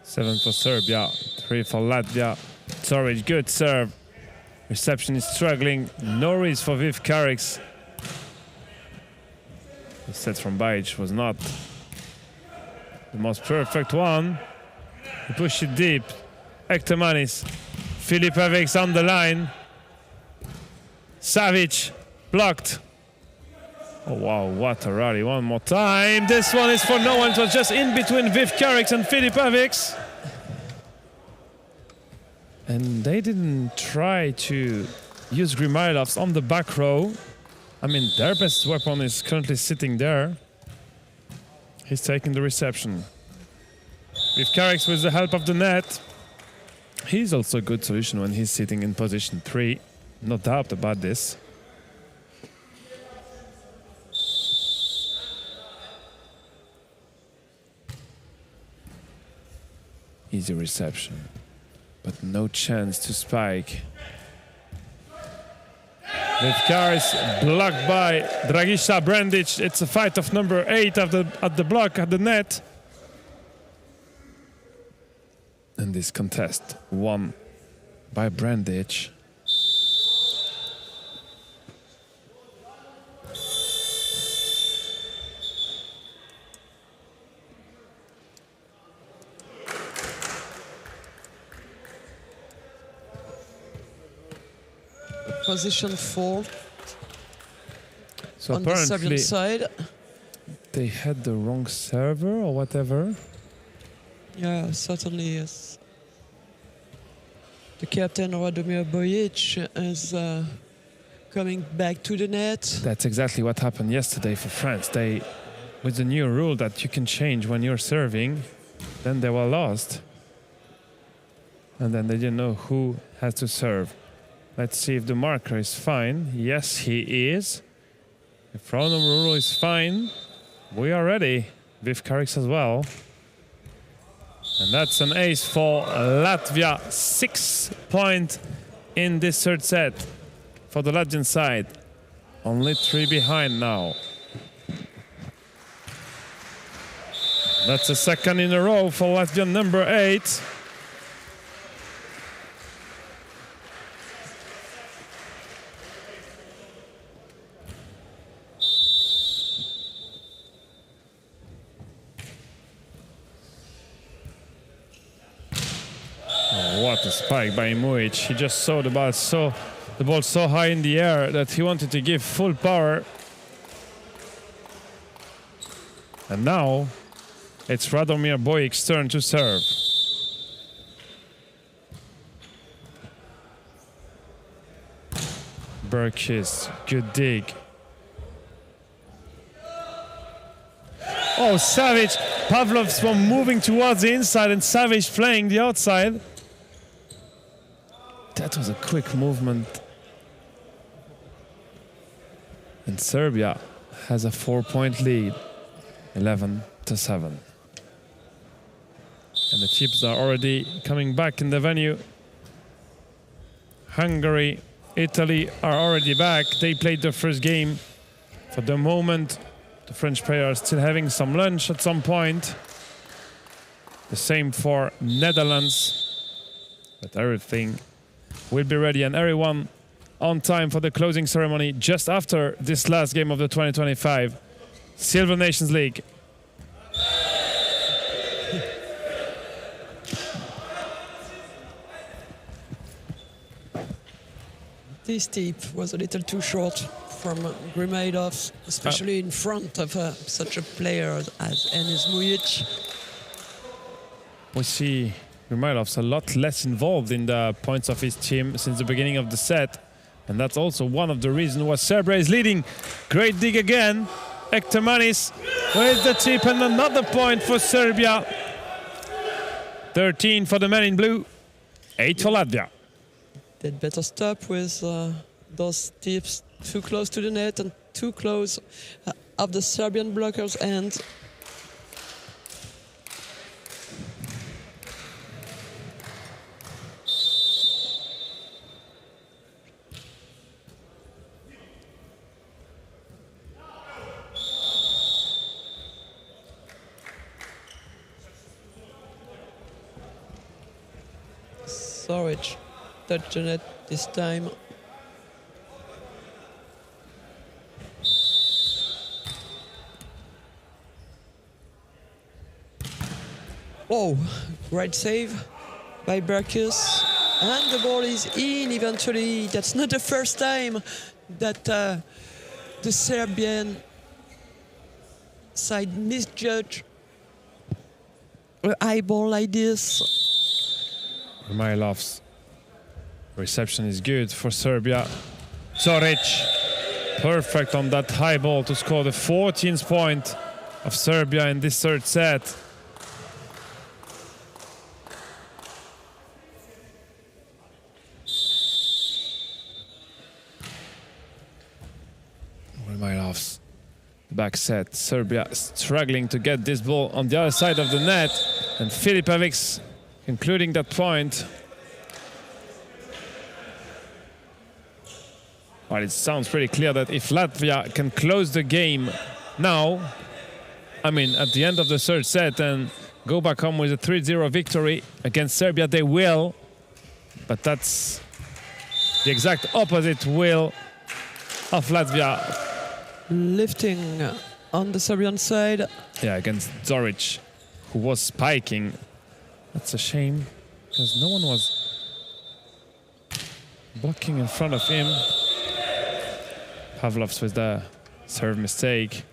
Seven for Serbia, 3 for Latvia. Zoric, good serve. Reception is struggling. No risk for Viv Kariks. The set from Bajic was not the most perfect one. He pushed it deep. Ektermanis. Filipovic on the line. Savic blocked. Oh wow, what a rally. One more time. This one is for no one. It was just in between Viv Kariks and Filipovic. And they didn't try to use Grimailovs on the back row. I mean, their best weapon is currently sitting there. He's taking the reception. Viv Kariks with the help of the net. He's also a good solution when he's sitting in position 3. No doubt about this. Easy reception, but no chance to spike. With Kariks blocked by Dragiša Brandic. It's a fight of number 8 at the block at the net. And this contest won by Brandic. position 4 So on the Serbian apparently side. they had the wrong server or whatever. Yeah, certainly yes. The captain Radomir Bojic is coming back to the net. That's exactly what happened yesterday for France. They, with the new rule that you can change when you're serving, then they were lost. And then they didn't know who has to serve. Let's see if the marker is fine. Yes, he is. If random rule is fine, we are ready. Viv Karix as well. And that's an ace for Latvia. 6 points in this third set for the Latvian side. Only 3 behind now. That's a second in a row for Latvian number 8. What a spike by Mujic. He just saw the ball so high in the air that he wanted to give full power. And now it's Radomir Bojic's turn to serve. Berkis, good dig. Oh, Savage. Pavlov's one moving towards the inside and Savage playing the outside. That was a quick movement. And Serbia has a 4-point lead, 11-7. And the chips are already coming back in the venue. Hungary, Italy are already back. They played the first game. For the moment, the French players are still having some lunch at some point. The same for Netherlands. But everything will be ready and everyone on time for the closing ceremony just after this last game of the 2025 Silver Nations League. This tip was a little too short from Grimadov, especially in front of such a player as Enes Mujic. We see Grimadov's a lot less involved in the points of his team since the beginning of the set. And that's also one of the reasons why Serbia is leading. Great dig again. Ektemanis with the tip and another point for Serbia. 13 for the men in blue, 8 for Latvia. They'd better stop with those tips too close to the net and too close of the Serbian blockers' end. Storage touched the net this time. Oh, great save by Berkus. And the ball is in eventually. That's not the first time that the Serbian side misjudged an high ball like this. Mailov's reception is good for Serbia. Zoric, perfect on that high ball to score the 14th point of Serbia in this third set. Mailov's back set. Serbia struggling to get this ball on the other side of the net, and Filipovic concluding that point. Well, it sounds pretty clear that if Latvia can close the game now, I mean at the end of the third set, and go back home with a 3-0 victory against Serbia, they will. But that's the exact opposite will of Latvia. Lifting on the Serbian side. Yeah, against Zoric, who was spiking. That's a shame, because no one was blocking in front of him. Pavlovs with the serve mistake.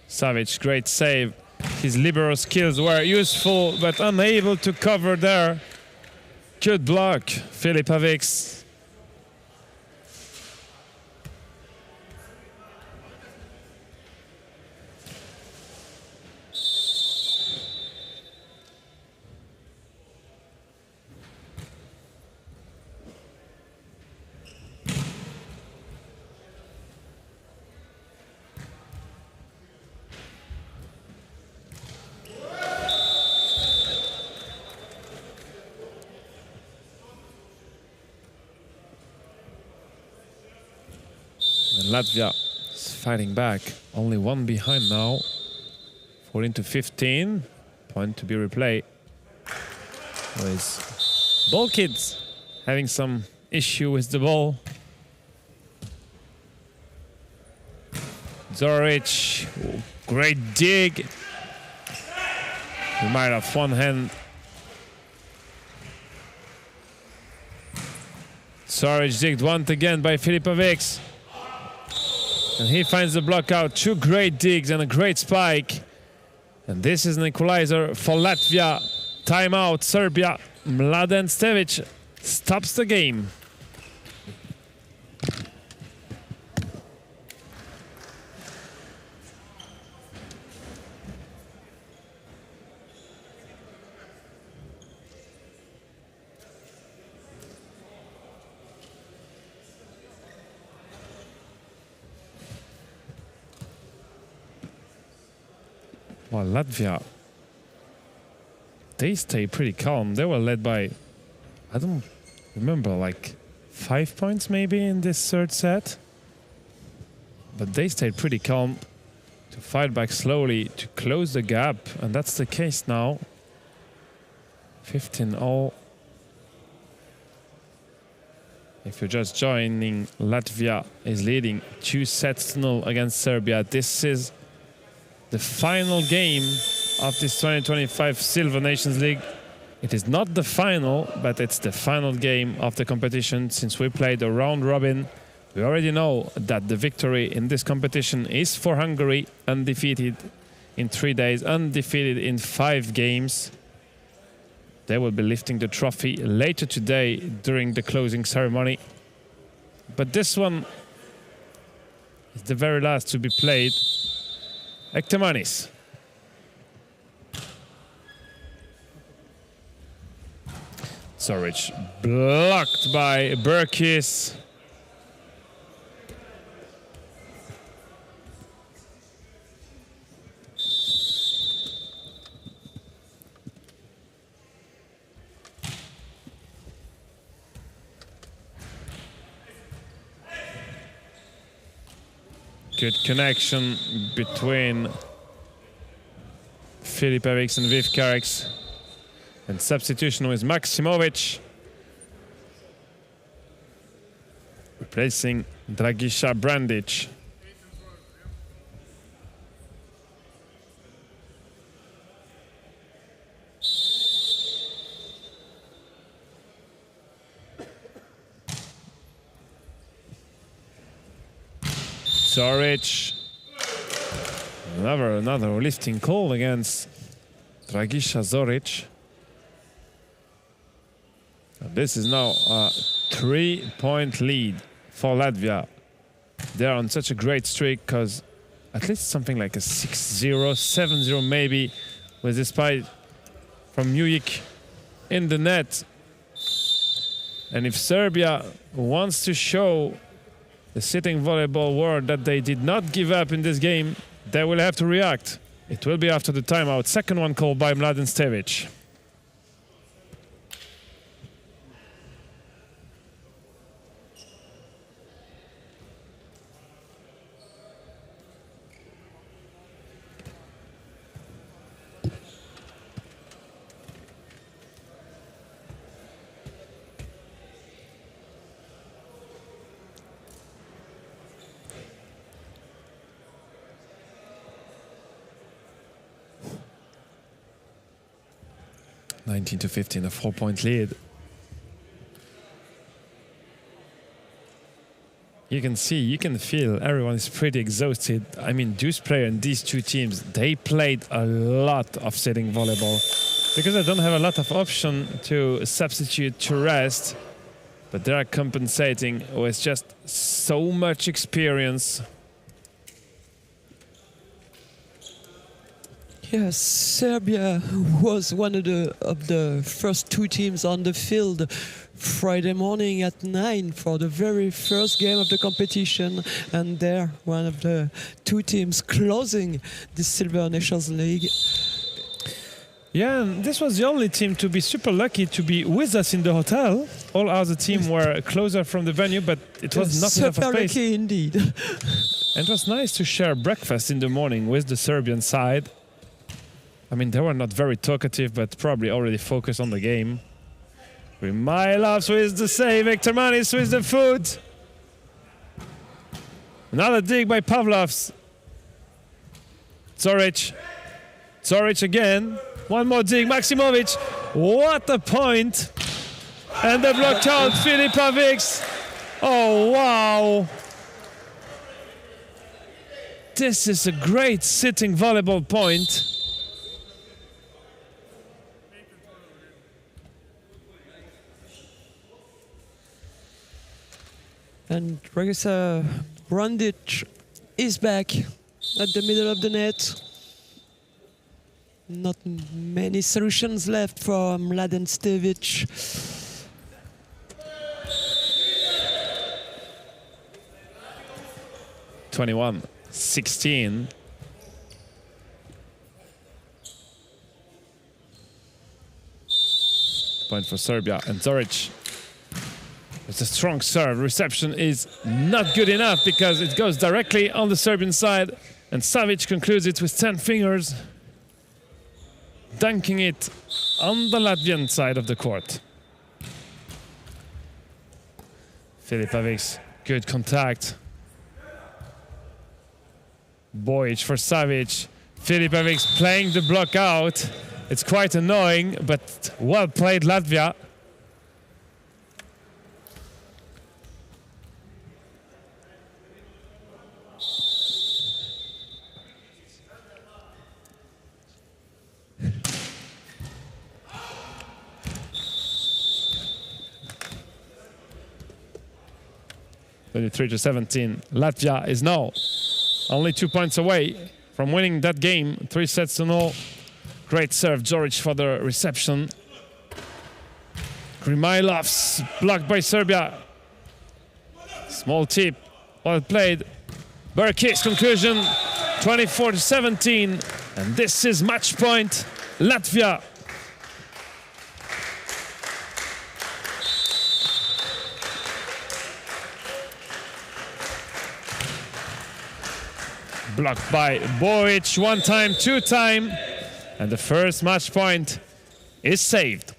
Savage, great save. His libero skills were useful, but unable to cover there. Good block, Filipovic. Latvia is fighting back. Only one behind now. 14-15. Point to be replayed. With ball kids having some issue with the ball. Zoric, great dig. He might have one hand. Zoric digged once again by Filipovic. And he finds the block out. Two great digs and a great spike. And this is an equalizer for Latvia. Timeout, Serbia. Mladen Stevic stops the game. Well, Latvia, they stay pretty calm. They were led by, I don't remember, like 5 points maybe in this third set. But they stayed pretty calm to fight back slowly, to close the gap. And that's the case now. 15-all. If you're just joining, Latvia is leading 2-0 against Serbia. This is the final game of this 2025 Silver Nations League. It is not the final, but it's the final game of the competition. Since we played a round robin, we already know that the victory in this competition is for Hungary, undefeated in 3 days, undefeated in 5 games. They will be lifting the trophy later today during the closing ceremony. But this one is the very last to be played. Ektemanis. Zoric blocked by Berkis. Good connection between Filipovic and Vivkareks. And substitution with Maksimovic. Replacing Dragisha Brandic. Zoric. Another lifting call against Dragisha Zoric. And this is now a 3-point lead for Latvia. They're on such a great streak because at least something like a 6-0, 7-0 maybe, with this spike from Mujic in the net. And if Serbia wants to show the sitting volleyball world that they did not give up in this game, they will have to react. It will be after the timeout. Second one called by Mladen Stevic. 19-15, a 4-point lead. You can see, you can feel everyone is pretty exhausted. I mean, Deuce player and these two teams, they played a lot of sitting volleyball because they don't have a lot of option to substitute to rest, but they are compensating with just so much experience. Yes, Serbia was one of the first two teams on the field Friday morning at 9 for the very first game of the competition, and they're one of the two teams closing the Silver Nations League. Yeah, and this was the only team to be super lucky to be with us in the hotel. All other teams were closer from the venue, but it was not enough super space. lucky indeed. And it was nice to share breakfast in the morning with the Serbian side. I mean, they were not very talkative, but probably already focused on the game. Remailovs with the save, Ektermanis with the foot. Another dig by Pavlovs. Zoric. Zoric again. One more dig, Maximovic. What a point. And the block out, Filipovic. Oh, wow. This is a great sitting volleyball point. And Dragisa Randic is back at the middle of the net. Not many solutions left for Mladen Stevic. (21-16). Point for Serbia, and Zoric. It's a strong serve. Reception is not good enough because it goes directly on the Serbian side, and Savic concludes it with 10 fingers, dunking it on the Latvian side of the court. Filipovic, good contact. Bojic for Savic. Filipovic playing the block out. It's quite annoying, but well played, Latvia. to 17. Latvia is now only 2 points away from winning that game. 3-0. Great serve, Zoric for the reception. Grimailovs blocked by Serbia. Small tip, well played. Berkis conclusion, 24-17. And this is match point, Latvia. Blocked by Bojic, 1 time, 2 time. And the first match point is saved.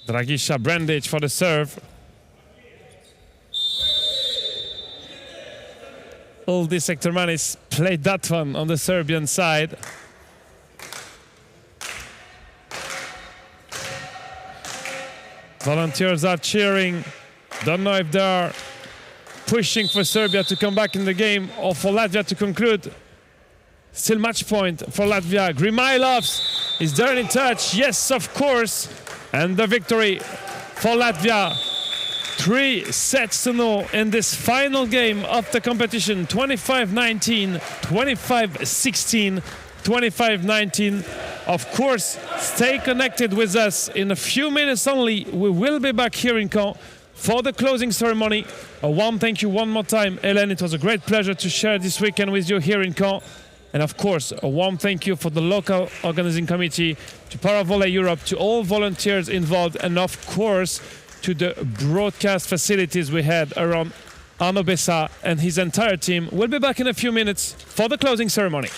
Dragiša Brandic for the serve. Uldis Ektermanis played that one on the Serbian side. Volunteers are cheering. Don't know if they are pushing for Serbia to come back in the game or for Latvia to conclude. Still match point for Latvia. Grimailovs is there in touch. Yes, of course. And the victory for Latvia. 3-0 in this final game of the competition. 25-19, 25-16, 25-19. Of course, stay connected with us. In a few minutes only, we will be back here in Caen for the closing ceremony. A warm thank you one more time, Hélène. It was a great pleasure to share this weekend with you here in Caen. And of course, a warm thank you for the local organizing committee, to FFvolley Europe, to all volunteers involved, and of course, to the broadcast facilities we had around Arno Bessa and his entire team. We'll be back in a few minutes for the closing ceremony.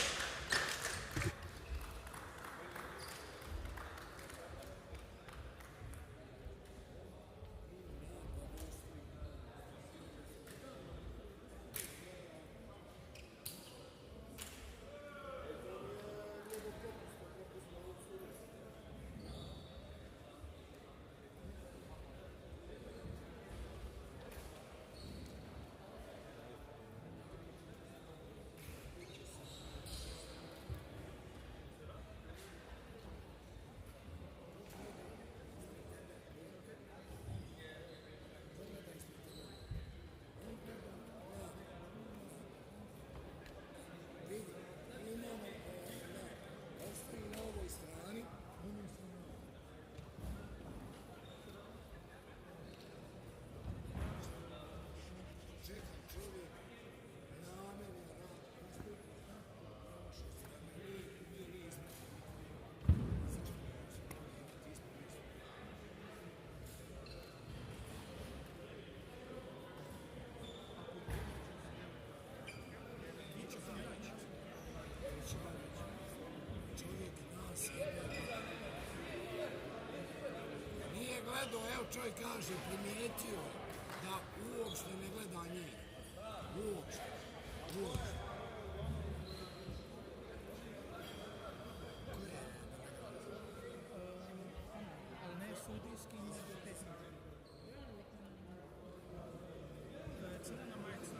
Čovjek nas nije gledao, evo čovjek kaže, primijetio da uopšte ne gleda njih. Uopšte. Ali ne sudijski, nego tehnički. Crvena majica.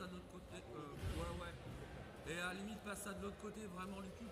À notre côté, ouais. Et à la limite, passe ça de l'autre côté, vraiment le cube.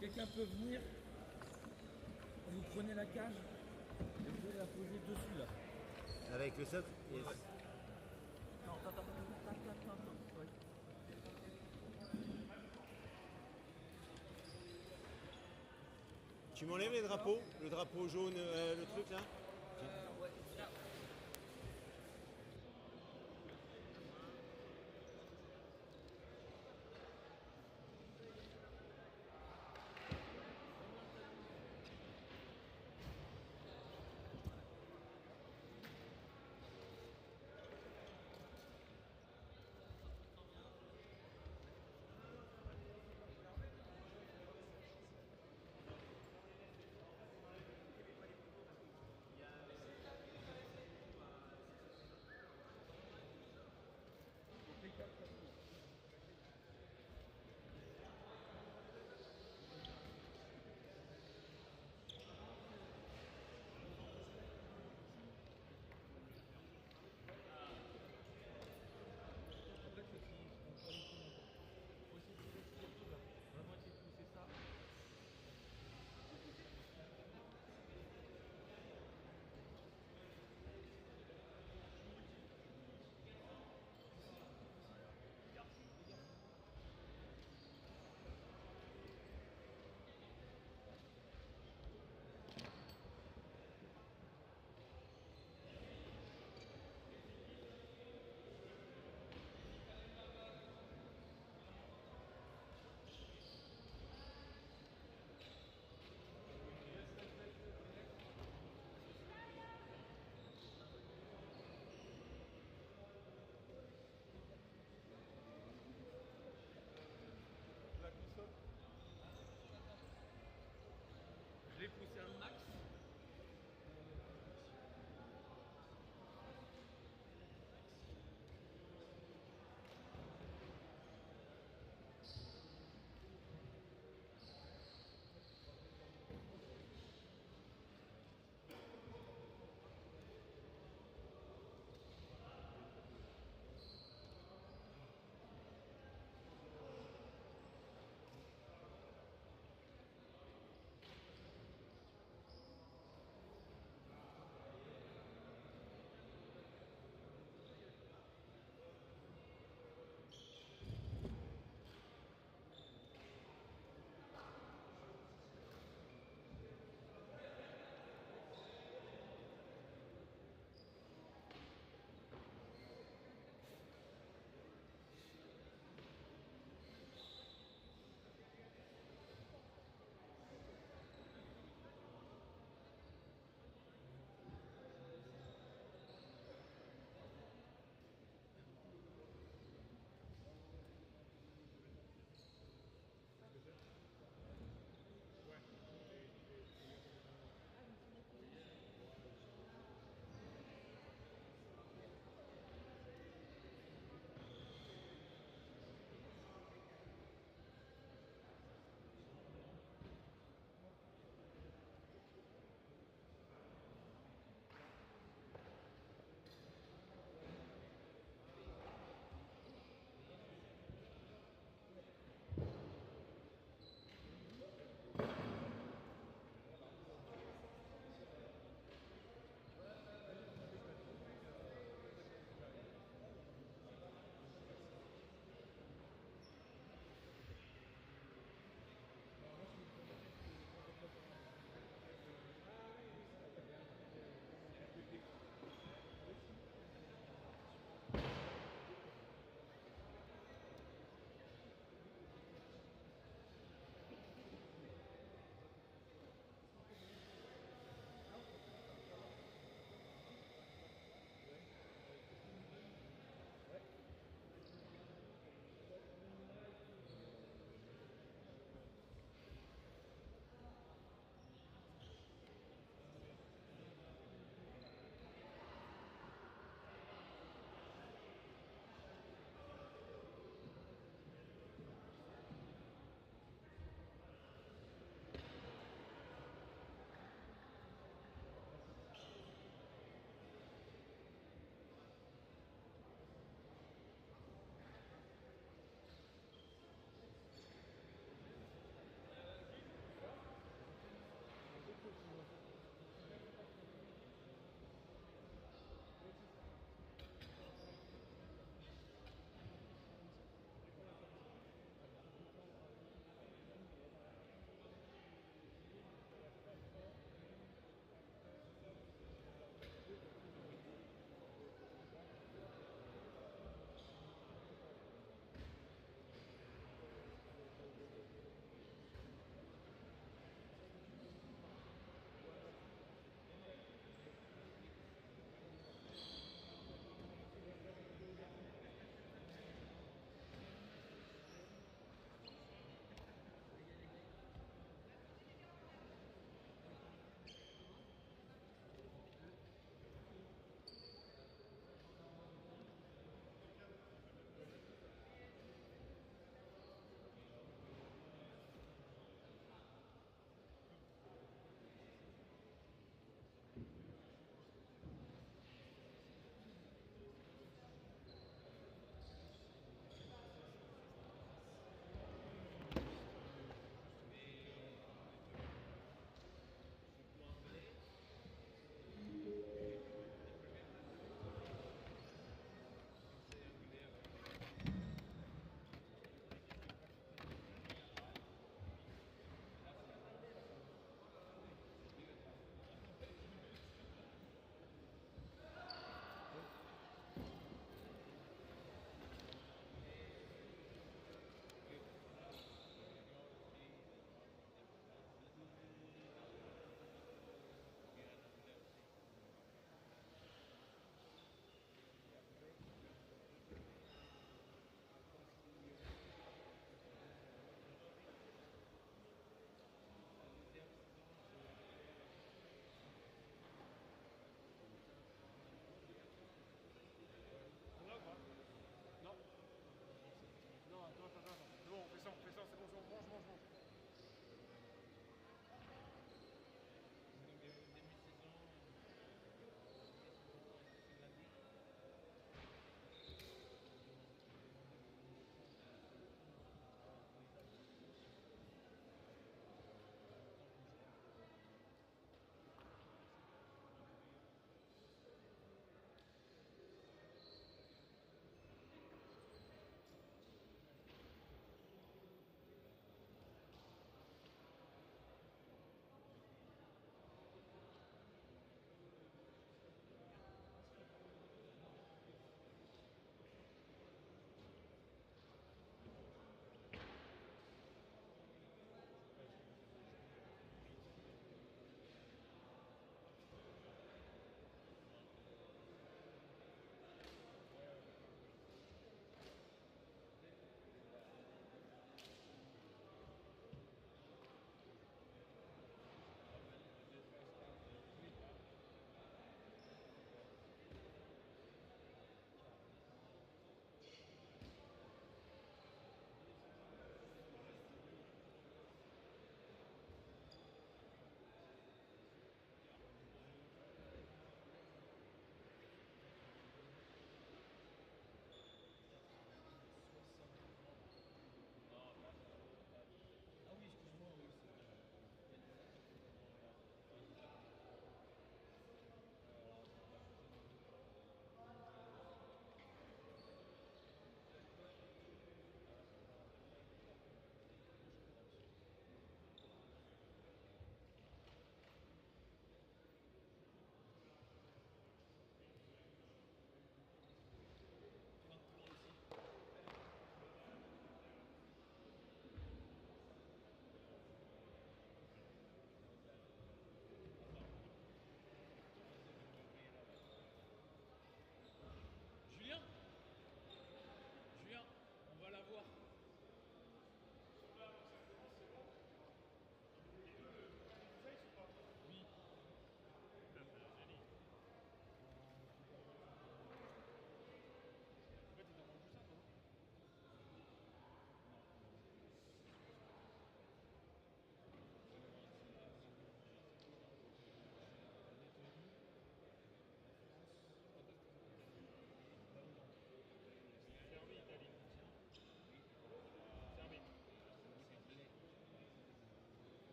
Quelqu'un peut venir, vous prenez la cage et vous allez la poser dessus là. Avec le socle? Yes. Non, attends. Ouais. Tu m'enlèves les drapeaux? Le drapeau jaune, le truc là? Ouais.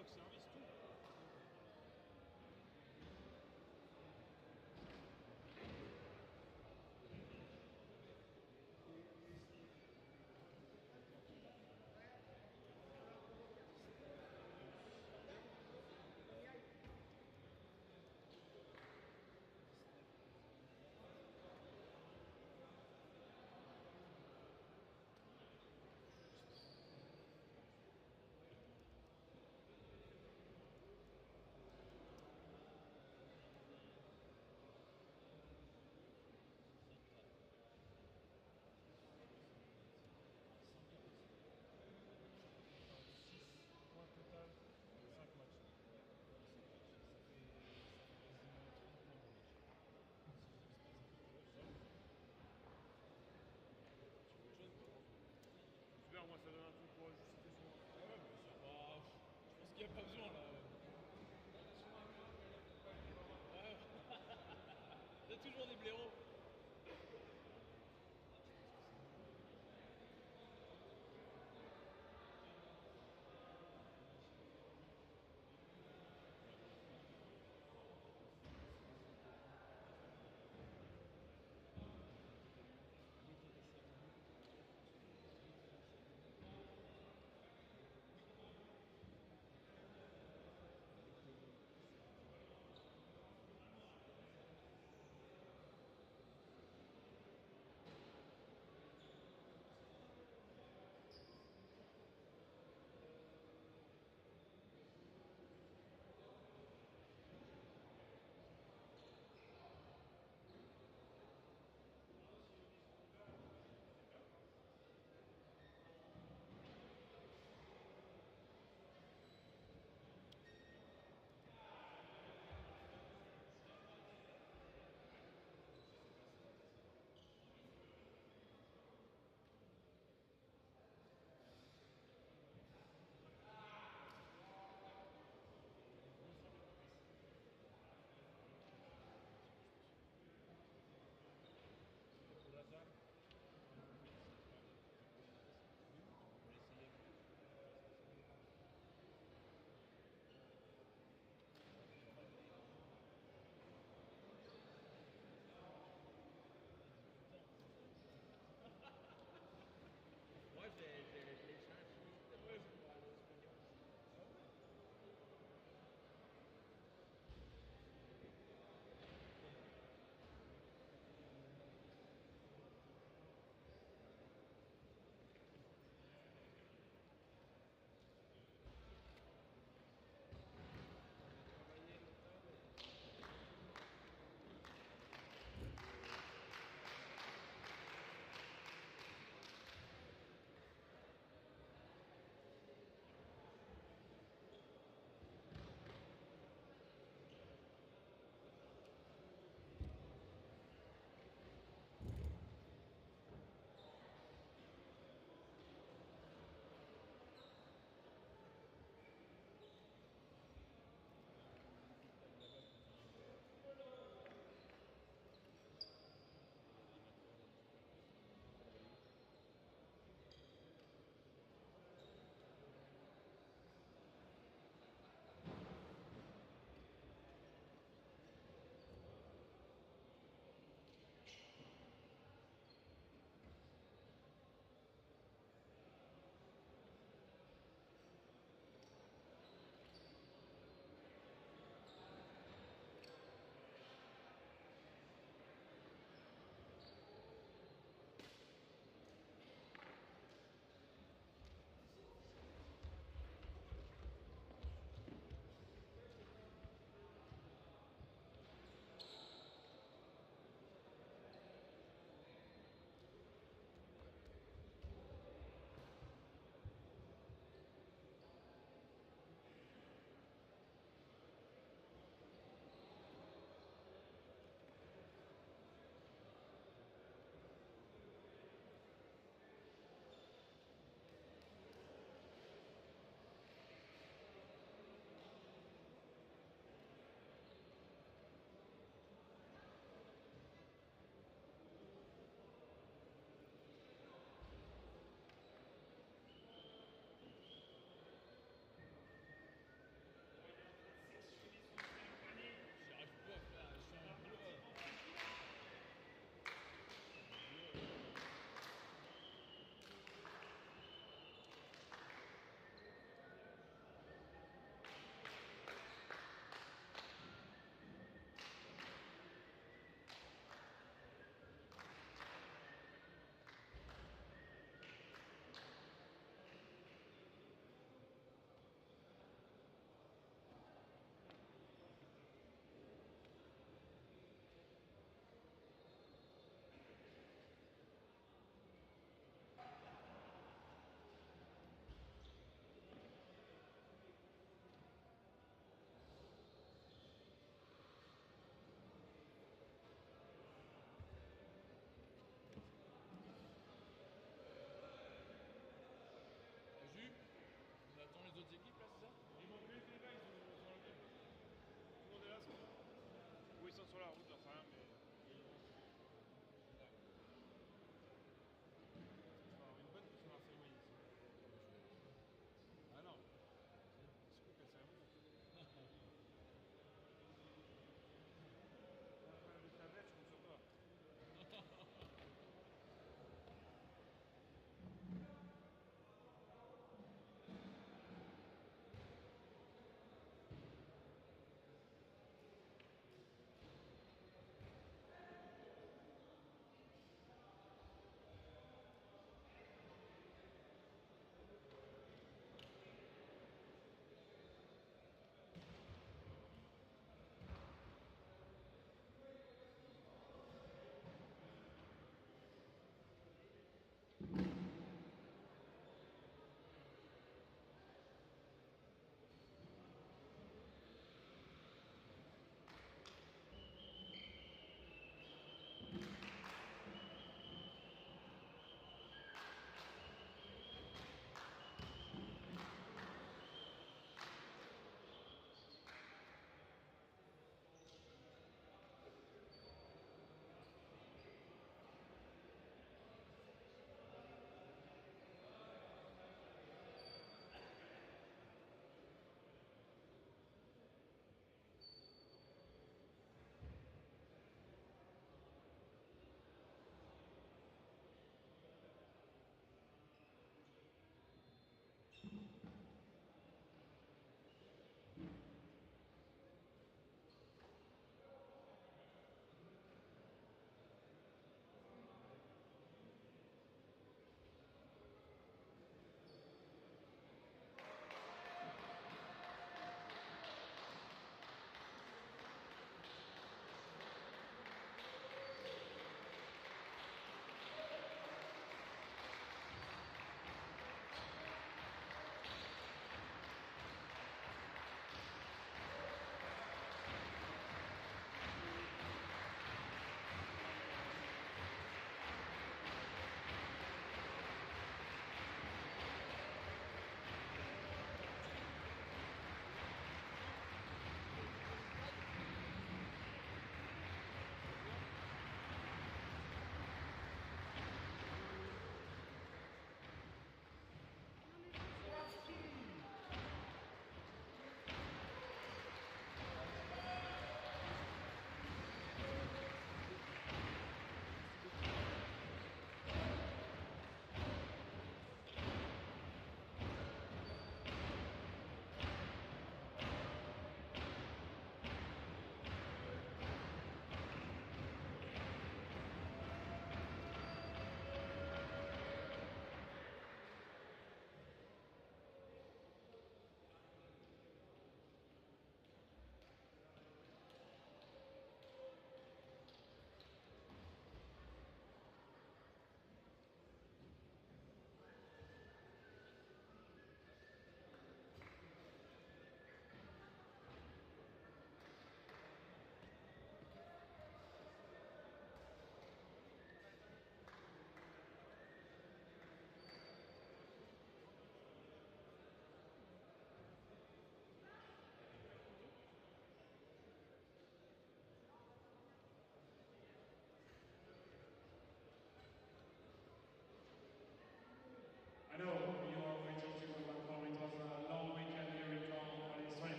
bloc, service, tout. Total, 5 matchs. Ça fait quasiment 30 points par match. Si je dis que c'est pas ça. Tu veux autre chose? Super, moi ça donne un truc pour justifier son. Ouais, mais c'est pas. Je pense qu'il n'y a pas besoin là. Ouais. Il y a toujours des blaireaux.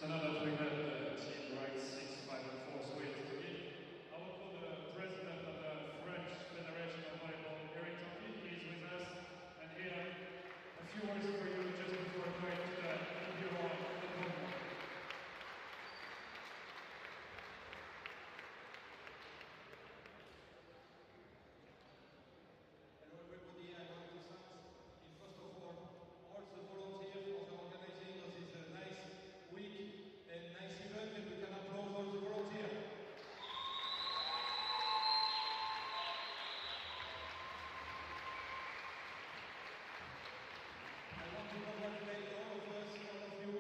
So now that we have the team ranked 6, 5, and 4 Swedes to give, I will call the president of the French Federation of Volleyball, Eric Tanguy. He is with us, and here, a few words for you just before going to the interview on the podium. Hello everybody, I want to thank, first of all the volunteers for organizing this nice week and nice event, and we can applaud all the volunteers. I want to congratulate all of us, all of you,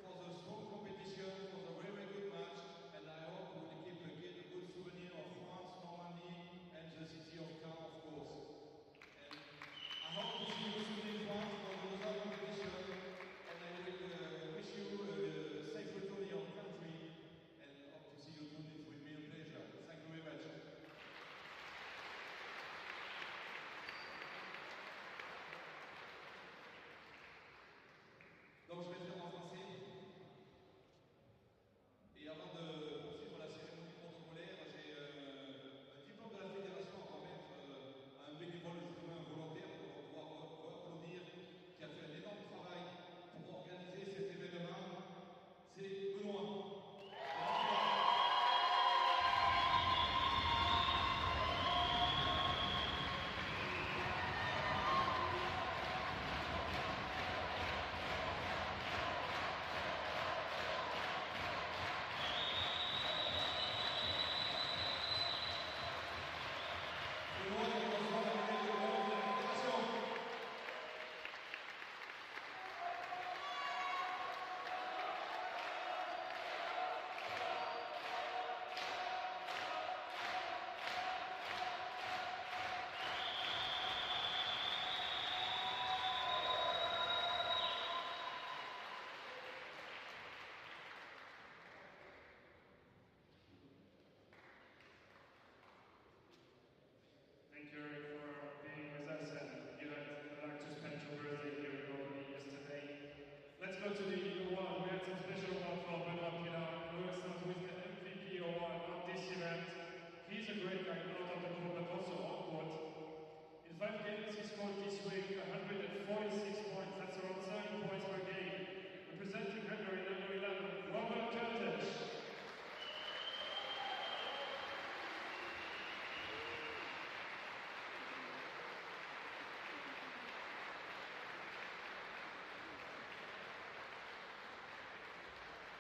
for the strong competition, for the very good match, and I hope we will keep a good souvenir of France, Normandy, and the city of Caen, of course. And I hope to see you soon in France for another competition, and I will wish you a safe return to your country, and hope to see you soon. It will be a pleasure. Thank you very much. Donc je vais le faire en français. Et avant de poursuivre la cérémonie protocolaire, j'ai un diplôme de la fédération à remettre à un bénévole, justement un volontaire, qu'on va pouvoir applaudir, qui a fait un énorme travail pour organiser cet événement. C'est Benoît. Thank you, Eric, for being with us, and you had like to spend your birthday here in Normandy yesterday. Let's go to the award. We had some special award for Benoit Pilar, who will start with the MVP award of this event. He's a great guy, not on the court, but also on court. In 5 games, he scored this week 146 points. That's around 7 points per game. Representing Hungary, number 11, Robert Kurtis.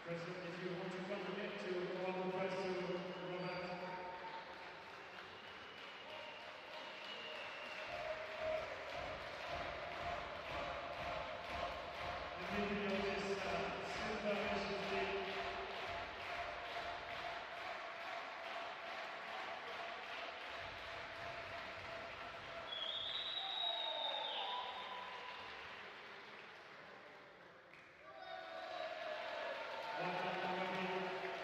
President, if you want to come again to award the prize to Robert. The meeting of this Silver Nations League. Welcome, everybody.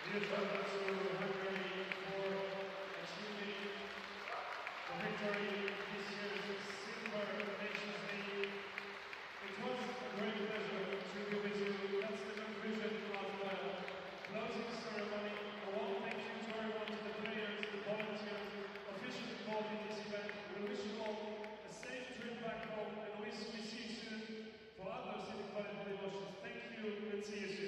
Here's welcome to Hungary for achieving the victory this year's Silver Nations League. It was a great pleasure to be with you. That's the conclusion of the closing ceremony. A warm thank you to everyone, to the players, the volunteers, officials involved in this event. We wish you all a safe trip back home and we see you soon for other Civic Volley Promotions. Thank you and see you soon.